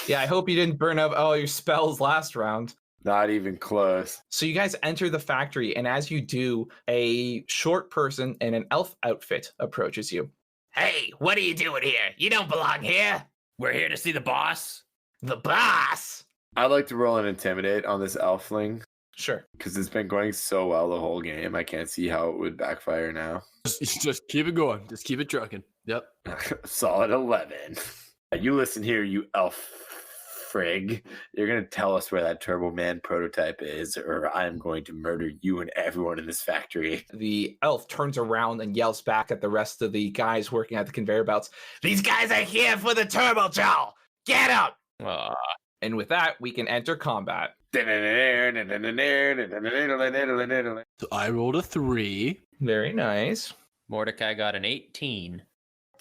Yeah, I hope you didn't burn up all your spells last round. Not even close. So you guys enter the factory, and as you do, a short person in an elf outfit approaches you. Hey, what are you doing here? You don't belong here. We're here to see the boss. The boss? I'd like to roll an intimidate on this elfling Sure. because it's been going so well the whole game. I can't see how it would backfire now. Just keep it going. Just keep it trucking. Yep. Solid 11. You listen here, you elf frig. You're going to tell us where that Turbo Man prototype is, or I'm going to murder you and everyone in this factory. The elf turns around and yells back at the rest of the guys working at the conveyor belts. These guys are here for the Turbo Joe. Get up. And with that, we can enter combat. So I rolled a 3. Very nice. Mordecai got an 18.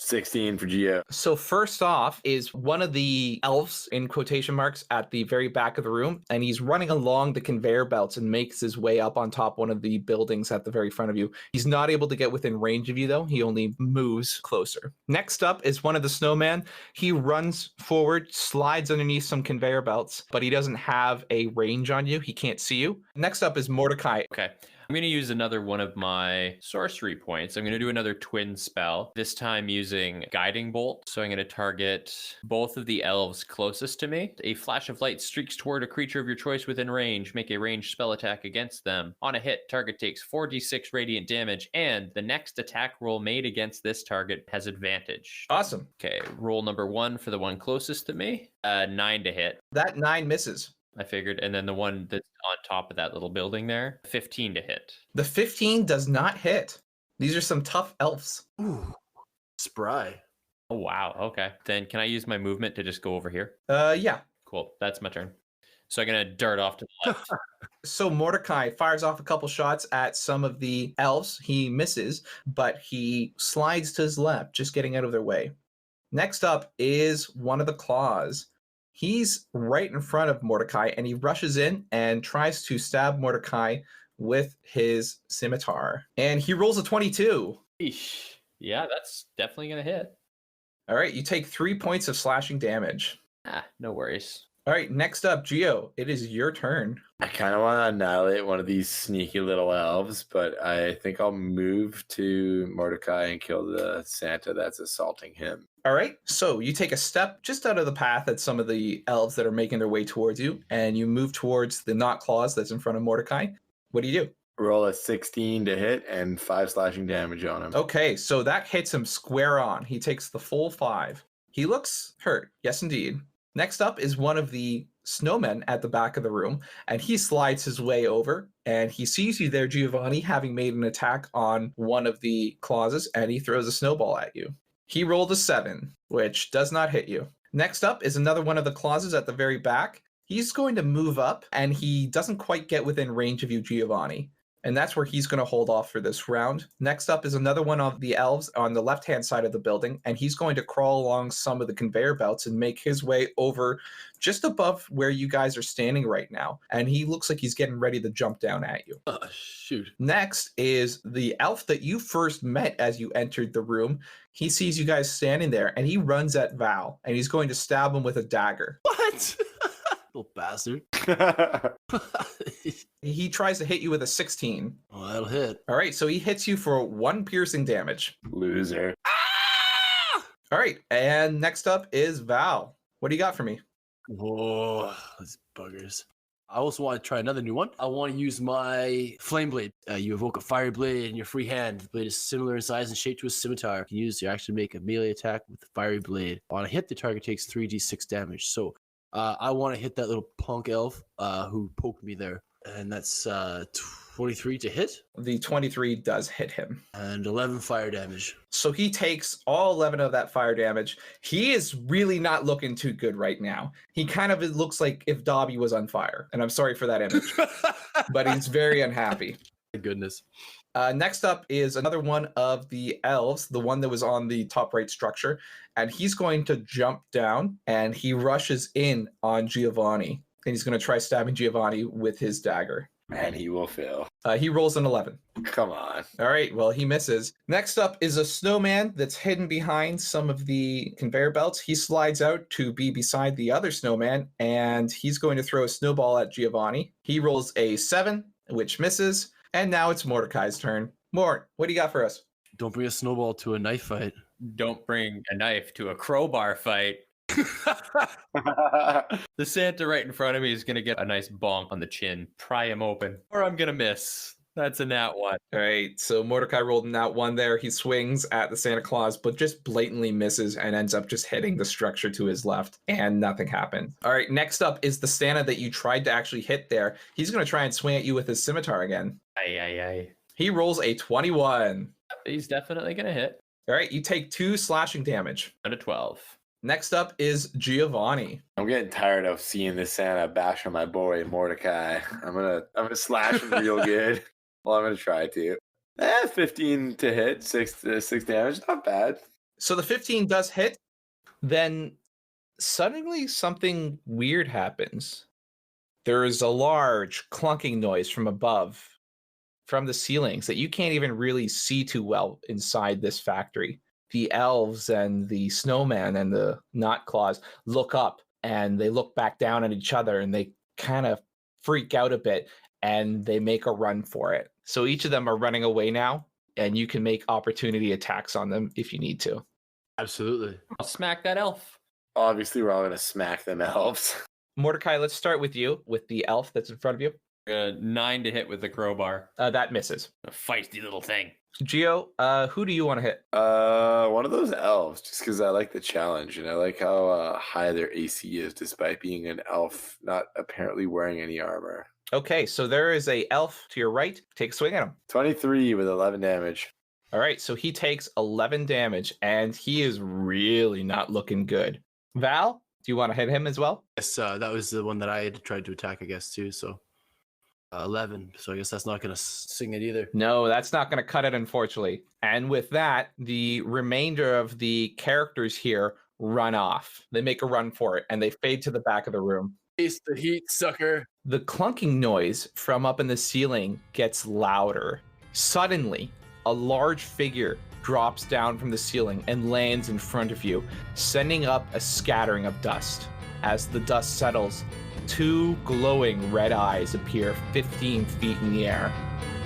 16 for Geo. So first off is one of the elves, in quotation marks, at the very back of the room, and he's running along the conveyor belts and makes his way up on top one of the buildings at the very front of you. He's not able to get within range of you, though. He only moves closer. Next up is one of the snowmen. He runs forward, slides underneath some conveyor belts, but he doesn't have a range on you. He can't see you. Next up is Mordecai. Okay. I'm going to use another one of my sorcery points. I'm going to do another twin spell, this time using Guiding Bolt. So I'm going to target both of the elves closest to me. A flash of light streaks toward a creature of your choice within range. Make a ranged spell attack against them. On a hit, target takes 4d6 radiant damage, and the next attack roll made against this target has advantage. Awesome. Okay, roll number 1 for the one closest to me. 9 to hit. That 9 misses. I figured. And then the one that's on top of that little building there, 15 to hit. The 15 does not hit. These are some tough elves. Ooh. Spry. Oh, wow. Okay. Then can I use my movement to just go over here? Yeah. Cool. That's my turn. So I'm going to dart off to the left. So Mordecai fires off a couple shots at some of the elves. He misses, but he slides to his left, just getting out of their way. Next up is one of the claws. He's right in front of Mordecai, and he rushes in and tries to stab Mordecai with his scimitar. And he rolls a 22. Eesh. Yeah, that's definitely going to hit. All right, you take 3 points of slashing damage. No worries. All right, next up, Geo, it is your turn. I kind of want to annihilate one of these sneaky little elves, but I think I'll move to Mordecai and kill the Santa that's assaulting him. All right, so you take a step just out of the path at some of the elves that are making their way towards you, and you move towards the knot claws that's in front of Mordecai. What do you do? Roll a 16 to hit and 5 slashing damage on him. Okay, so that hits him square on. He takes the full 5. He looks hurt. Yes, indeed. Next up is one of the snowmen at the back of the room, and he slides his way over, and he sees you there, Giovanni, having made an attack on one of the clauses, and he throws a snowball at you. He rolled a 7, which does not hit you. Next up is another one of the clauses at the very back. He's going to move up, and he doesn't quite get within range of you, Giovanni. And that's where he's going to hold off for this round. Next up is another one of the elves on the left-hand side of the building, and he's going to crawl along some of the conveyor belts and make his way over just above where you guys are standing right now. And he looks like he's getting ready to jump down at you. Oh, shoot. Next is the elf that you first met as you entered the room. He sees you guys standing there, and he runs at Val, and he's going to stab him with a dagger. What? Little bastard. He tries to hit you with a 16. Oh, that'll hit. All right, so he hits you for 1 piercing damage. Loser. All right, and next up is Val. What do you got for me? Whoa, these buggers. I also want to try another new one. I want to use my flame blade. You evoke a fire blade in your free hand. The blade is similar in size and shape to a scimitar. You can use your action to make a melee attack with the fiery blade. On a hit, the target takes 3d6 damage. So I want to hit that little punk elf who poked me there. And that's 23 to hit. The 23 does hit him. And 11 fire damage. So he takes all 11 of that fire damage. He is really not looking too good right now. He kind of looks like if Dobby was on fire. And I'm sorry for that image, but he's very unhappy. My goodness. Next up is another one of the elves, the one that was on the top right structure. And he's going to jump down and he rushes in on Giovanni. And he's going to try stabbing Giovanni with his dagger. And he will fail. He rolls an 11. Come on. All right, well, he misses. Next up is a snowman that's hidden behind some of the conveyor belts. He slides out to be beside the other snowman, and he's going to throw a snowball at Giovanni. He rolls a 7, which misses. And now it's Mordecai's turn. Mort, what do you got for us? Don't bring a snowball to a knife fight. Don't bring a knife to a crowbar fight. The Santa right in front of me is going to get a nice bonk on the chin, pry him open, or I'm going to miss. That's a nat 1. All right, so Mordecai rolled in that 1 there. He swings at the Santa Claus, but just blatantly misses and ends up just hitting the structure to his left, and nothing happened. All right, next up is the Santa that you tried to actually hit there. He's going to try and swing at you with his scimitar again. Aye. He rolls a 21. He's definitely going to hit. All right, you take 2 slashing damage. And a 12. Next up is Giovanni. I'm getting tired of seeing this Santa bash on my boy Mordecai. I'm gonna slash him real good. Well, I'm gonna try to. 15 to hit, 6 damage, not bad. So the 15 does hit. Then suddenly something weird happens. There is a large clunking noise from above, from the ceilings that you can't even really see too well inside this factory. The elves and the snowman and the knot claws look up and they look back down at each other and they kind of freak out a bit and they make a run for it. So each of them are running away now, and you can make opportunity attacks on them if you need to. Absolutely. I'll smack that elf. Obviously, we're all gonna smack them elves. Mordecai, let's start with you, with the elf that's in front of you. 9 to hit with the crowbar. That misses. A feisty little thing. Geo, who do you want to hit? One of those elves, just because I like the challenge and I like how high their AC is, despite being an elf, not apparently wearing any armor. Okay, so there is a elf to your right. Take a swing at him. 23 with 11 damage. All right, so he takes 11 damage, and he is really not looking good. Val, do you want to hit him as well? Yes, that was the one that I had tried to attack, I guess, too. So 11. So I guess that's not going to sing it either. No, that's not going to cut it, unfortunately. And with that, the remainder of the characters here run off. They make a run for it, and they fade to the back of the room. Taste the heat, sucker. The clunking noise from up in the ceiling gets louder. Suddenly, a large figure drops down from the ceiling and lands in front of you, sending up a scattering of dust. As the dust settles, 2 glowing red eyes appear 15 feet in the air.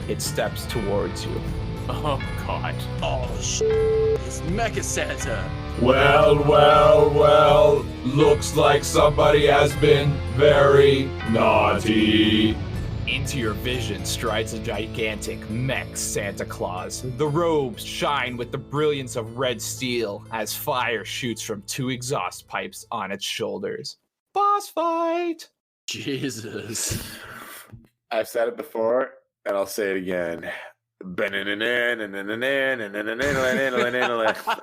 It steps towards you. Oh, God. Oh, it's Mecha Santa. Well, looks like somebody has been very naughty. Into your vision strides a gigantic mech Santa Claus. The robes shine with the brilliance of red steel as fire shoots from 2 exhaust pipes on its shoulders. Boss fight! Jesus. I've said it before, and I'll say it again.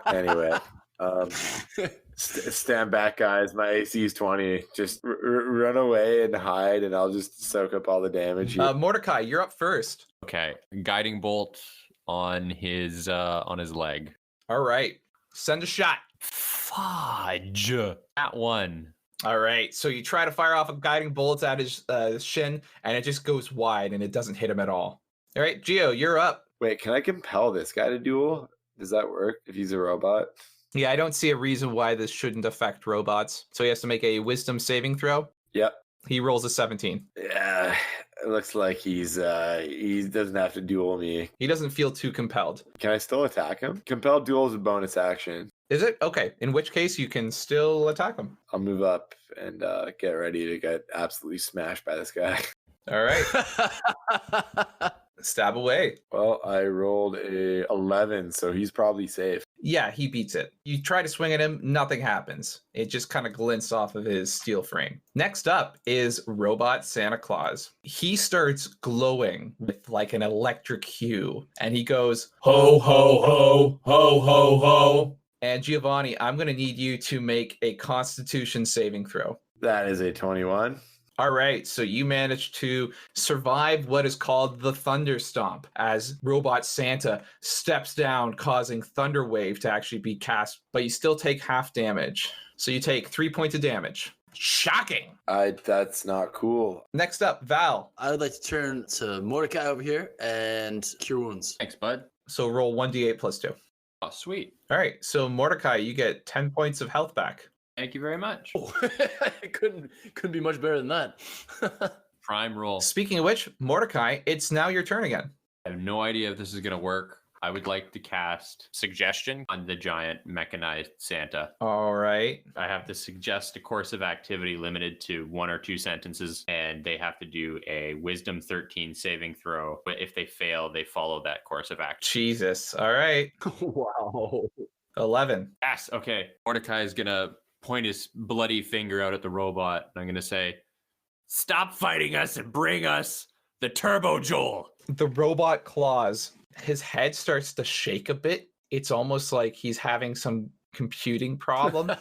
Anyway, stand back, guys. My AC is 20. Just run away and hide, and I'll just soak up all the damage. Here. Mordecai, you're up first. Okay, guiding bolt on his leg. All right, send a shot. Fudge. At one. All right, so you try to fire off a guiding bolt at his shin, and it just goes wide, and it doesn't hit him at all. All right, Gio, you're up. Wait, can I compel this guy to duel? Does that work if he's a robot? Yeah, I don't see a reason why this shouldn't affect robots. So he has to make a wisdom saving throw. Yep. He rolls a 17. Yeah, it looks like he doesn't have to duel me. He doesn't feel too compelled. Can I still attack him? Compel duel is a bonus action. Is it? Okay, in which case you can still attack him. I'll move up and get ready to get absolutely smashed by this guy. All right, stab away. Well, I rolled a 11, so he's probably safe. Yeah, he beats it. You try to swing at him, nothing happens. It just kind of glints off of his steel frame. Next up is Robot Santa Claus. He starts glowing with like an electric hue, and he goes, ho, ho, ho, ho, ho, ho. And Giovanni, I'm going to need you to make a Constitution saving throw. That is a 21. All right, so you managed to survive what is called the Thunder Stomp as Robot Santa steps down, causing Thunder Wave to actually be cast, but you still take half damage. So you take 3 points of damage. Shocking. That's not cool. Next up, Val. I would like to turn to Mordecai over here and cure wounds. Thanks, bud. So roll 1d8 plus 2. Oh, sweet. All right, so Mordecai, you get 10 points of health back. Thank you very much. Oh, it couldn't be much better than that. Prime roll. Speaking of which, Mordecai, it's now your turn again. I have no idea if this is going to work. I would like to cast Suggestion on the giant mechanized Santa. All right. I have to suggest a course of activity limited to 1 or 2 sentences, and they have to do a Wisdom 13 saving throw. But if they fail, they follow that course of action. Jesus. All right. Wow. 11. Yes, okay. Mordecai is going to point his bloody finger out at the robot, and I'm going to say, stop fighting us and bring us the Turbo Joel. The robot claws, his head starts to shake a bit. It's almost like he's having some computing problem.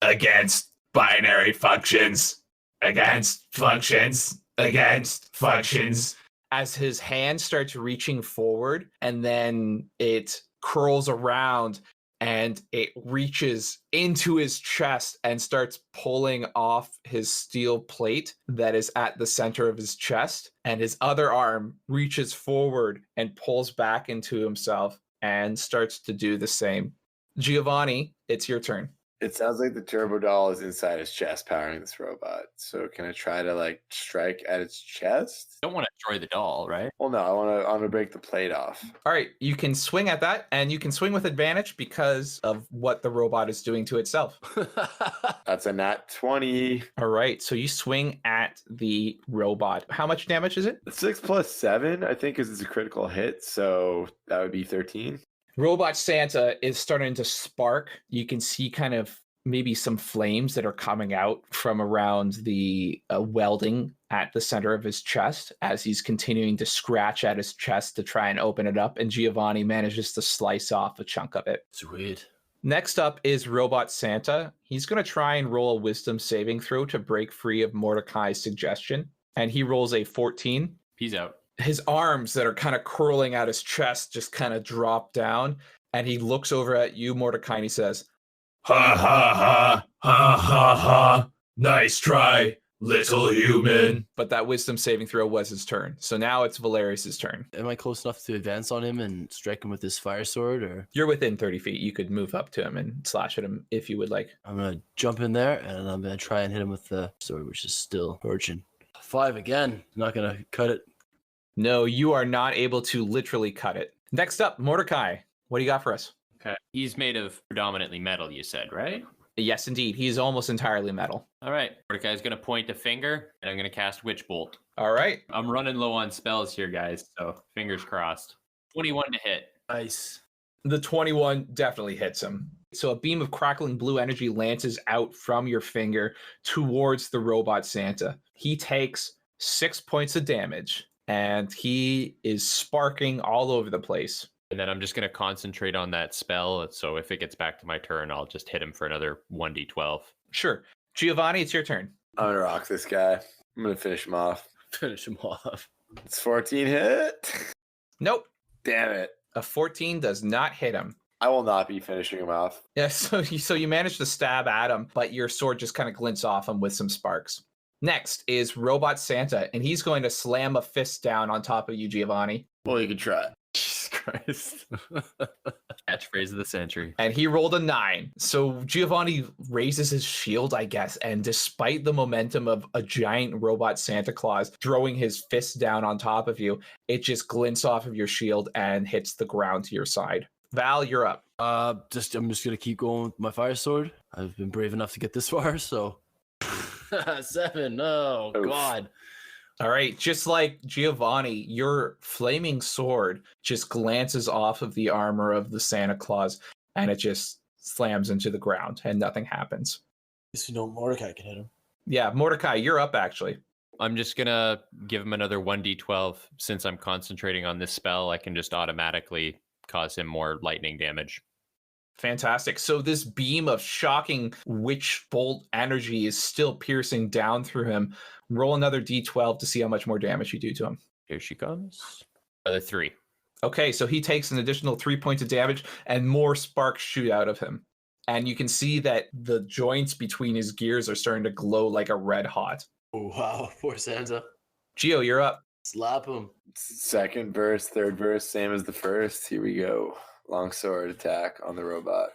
Against binary functions. Against functions. Against functions. As his hand starts reaching forward, and then it curls around and it reaches into his chest and starts pulling off his steel plate that is at the center of his chest. And his other arm reaches forward and pulls back into himself and starts to do the same. Giovanni, it's your turn. It sounds like the turbo doll is inside his chest powering this robot. So can I try to strike at its chest? Don't want to destroy the doll, right? Well, no, I want to break the plate off. All right, you can swing at that, and you can swing with advantage because of what the robot is doing to itself. That's a nat 20. All right, so you swing at the robot. How much damage is it? 6 plus 7, I think, is a critical hit. So that would be 13. Robot Santa is starting to spark. You can see kind of maybe some flames that are coming out from around the welding at the center of his chest as he's continuing to scratch at his chest to try and open it up. And Giovanni manages to slice off a chunk of it. Sweet. Next up is Robot Santa. He's going to try and roll a wisdom saving throw to break free of Mordecai's suggestion. And he rolls a 14. Peace out. His arms that are kind of curling out his chest just kind of drop down, and he looks over at you, Mordecai, and he says, ha ha ha, ha ha ha, nice try, little human. But that wisdom saving throw was his turn, so now it's Valerius's turn. Am I close enough to advance on him and strike him with this fire sword, or? You're within 30 feet. You could move up to him and slash at him if you would like. I'm gonna jump in there and I'm gonna try and hit him with the sword, which is still torching. 5 again. Not gonna cut it. No, you are not able to literally cut it. Next up, Mordecai. What do you got for us? Okay. He's made of predominantly metal, you said, right? Yes, indeed. He's almost entirely metal. All right. Mordecai's going to point a finger, and I'm going to cast Witch Bolt. All right. I'm running low on spells here, guys, so fingers crossed. 21 to hit. Nice. The 21 definitely hits him. So a beam of crackling blue energy lances out from your finger towards the robot Santa. He takes 6 points of damage, and he is sparking all over the place. And then I'm just going to concentrate on that spell. So if it gets back to my turn, I'll just hit him for another 1d12. Sure. Giovanni, it's your turn. I'm gonna rock this guy. I'm gonna finish him off. Finish him off. It's 14 hit. Nope. Damn it. A 14 does not hit him. I will not be finishing him off. Yeah, so you manage to stab at him, but your sword just kind of glints off him with some sparks. Next is Robot Santa, and he's going to slam a fist down on top of you, Giovanni. Well, you could try. Jesus Christ. Catchphrase of the century. And he rolled a 9. So Giovanni raises his shield, I guess, and despite the momentum of a giant robot Santa Claus throwing his fist down on top of you, it just glints off of your shield and hits the ground to your side. Val, you're up. I'm just gonna keep going with my fire sword. I've been brave enough to get this far, so 7. Oh Oof. God. All right, just like Giovanni, your flaming sword just glances off of the armor of the Santa Claus, and it just slams into the ground, and nothing happens. At least Mordecai can hit him. Yeah, Mordecai, you're up, actually. I'm just going to give him another 1d12. Since I'm concentrating on this spell, I can just automatically cause him more lightning damage. Fantastic. So this beam of shocking witch bolt energy is still piercing down through him. Roll another d12 to see how much more damage you do to him. Here she comes. Another 3. Okay, so he takes an additional 3 points of damage and more sparks shoot out of him. And you can see that the joints between his gears are starting to glow like a red hot. Oh wow, poor Santa. Gio, you're up. Slap him. Second verse, third verse, same as the first. Here we go. Longsword attack on the robot.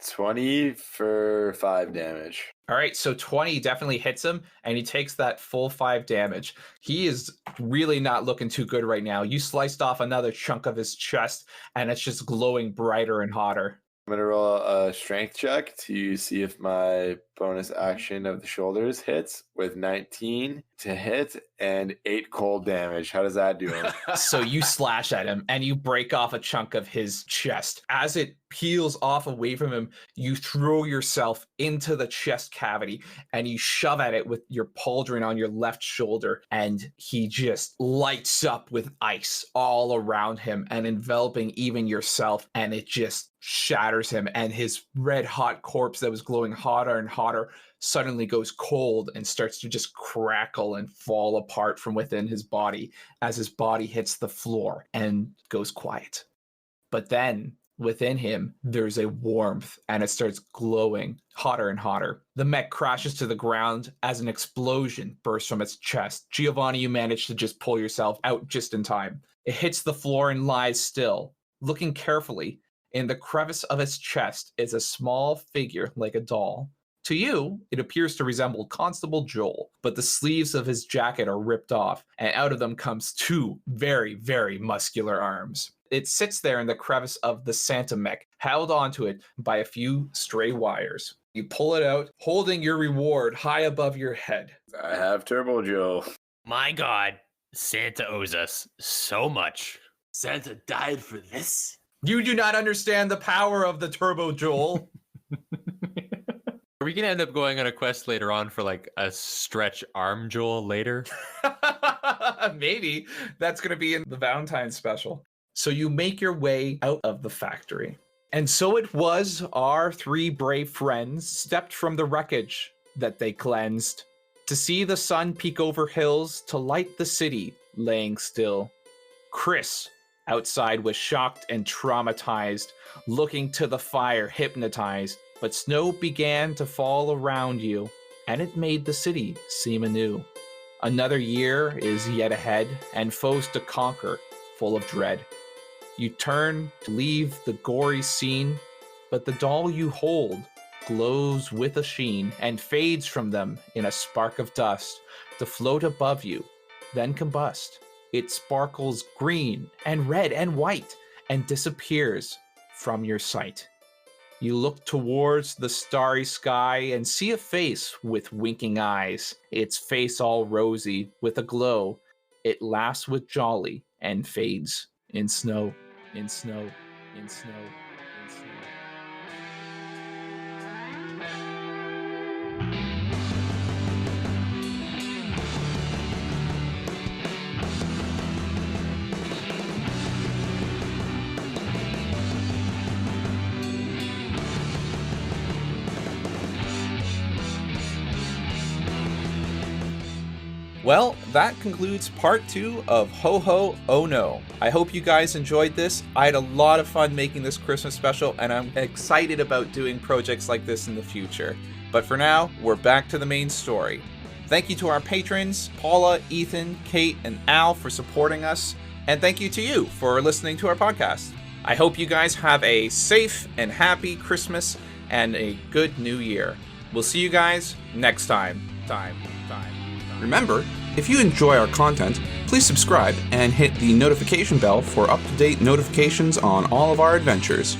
20 for 5 damage. All right, so 20 definitely hits him, and he takes that full 5 damage. He is really not looking too good right now. You sliced off another chunk of his chest, and it's just glowing brighter and hotter. I'm going to roll a strength check to see if my bonus action of the shoulders hits with 19 to hit and 8 cold damage. How does that do him? So you slash at him, and you break off a chunk of his chest. As it peels off away from him, you throw yourself into the chest cavity, and you shove at it with your pauldron on your left shoulder, and he just lights up with ice all around him and enveloping even yourself, and it just shatters him, and his red hot corpse that was glowing hotter and hotter suddenly goes cold and starts to just crackle and fall apart from within his body as his body hits the floor and goes quiet. But then within him, there's a warmth, and it starts glowing hotter and hotter. The mech crashes to the ground as an explosion bursts from its chest. Giovanni, you manage to just pull yourself out just in time. It hits the floor and lies still. Looking carefully, in the crevice of its chest is a small figure like a doll. To you, it appears to resemble Constable Joel, but the sleeves of his jacket are ripped off, and out of them comes 2 very, very muscular arms. It sits there in the crevice of the Santa mech, held onto it by a few stray wires. You pull it out, holding your reward high above your head. I have Turbo Joe. My God, Santa owes us so much. Santa died for this? You do not understand the power of the Turbo Joel. Are we going to end up going on a quest later on for like a stretch arm Joel later? Maybe. That's going to be in the Valentine's special. So you make your way out of the factory. And so it was our 3 brave friends stepped from the wreckage that they cleansed to see the sun peek over hills to light the city laying still. Chris outside was shocked and traumatized, looking to the fire hypnotized, but snow began to fall around you, and it made the city seem anew. Another year is yet ahead, and foes to conquer, full of dread. You turn to leave the gory scene, but the doll you hold glows with a sheen and fades from them in a spark of dust to float above you, then combust. It sparkles green and red and white and disappears from your sight. You look towards the starry sky and see a face with winking eyes, its face all rosy with a glow. It laughs with jolly and fades in snow, in snow, in snow, in snow. Well, that concludes part 2 of Ho Ho Oh No. I hope you guys enjoyed this. I had a lot of fun making this Christmas special, and I'm excited about doing projects like this in the future. But for now, we're back to the main story. Thank you to our patrons, Paula, Ethan, Kate, and Al for supporting us, and thank you to you for listening to our podcast. I hope you guys have a safe and happy Christmas and a good new year. We'll see you guys next time. Remember, if you enjoy our content, please subscribe and hit the notification bell for up-to-date notifications on all of our adventures.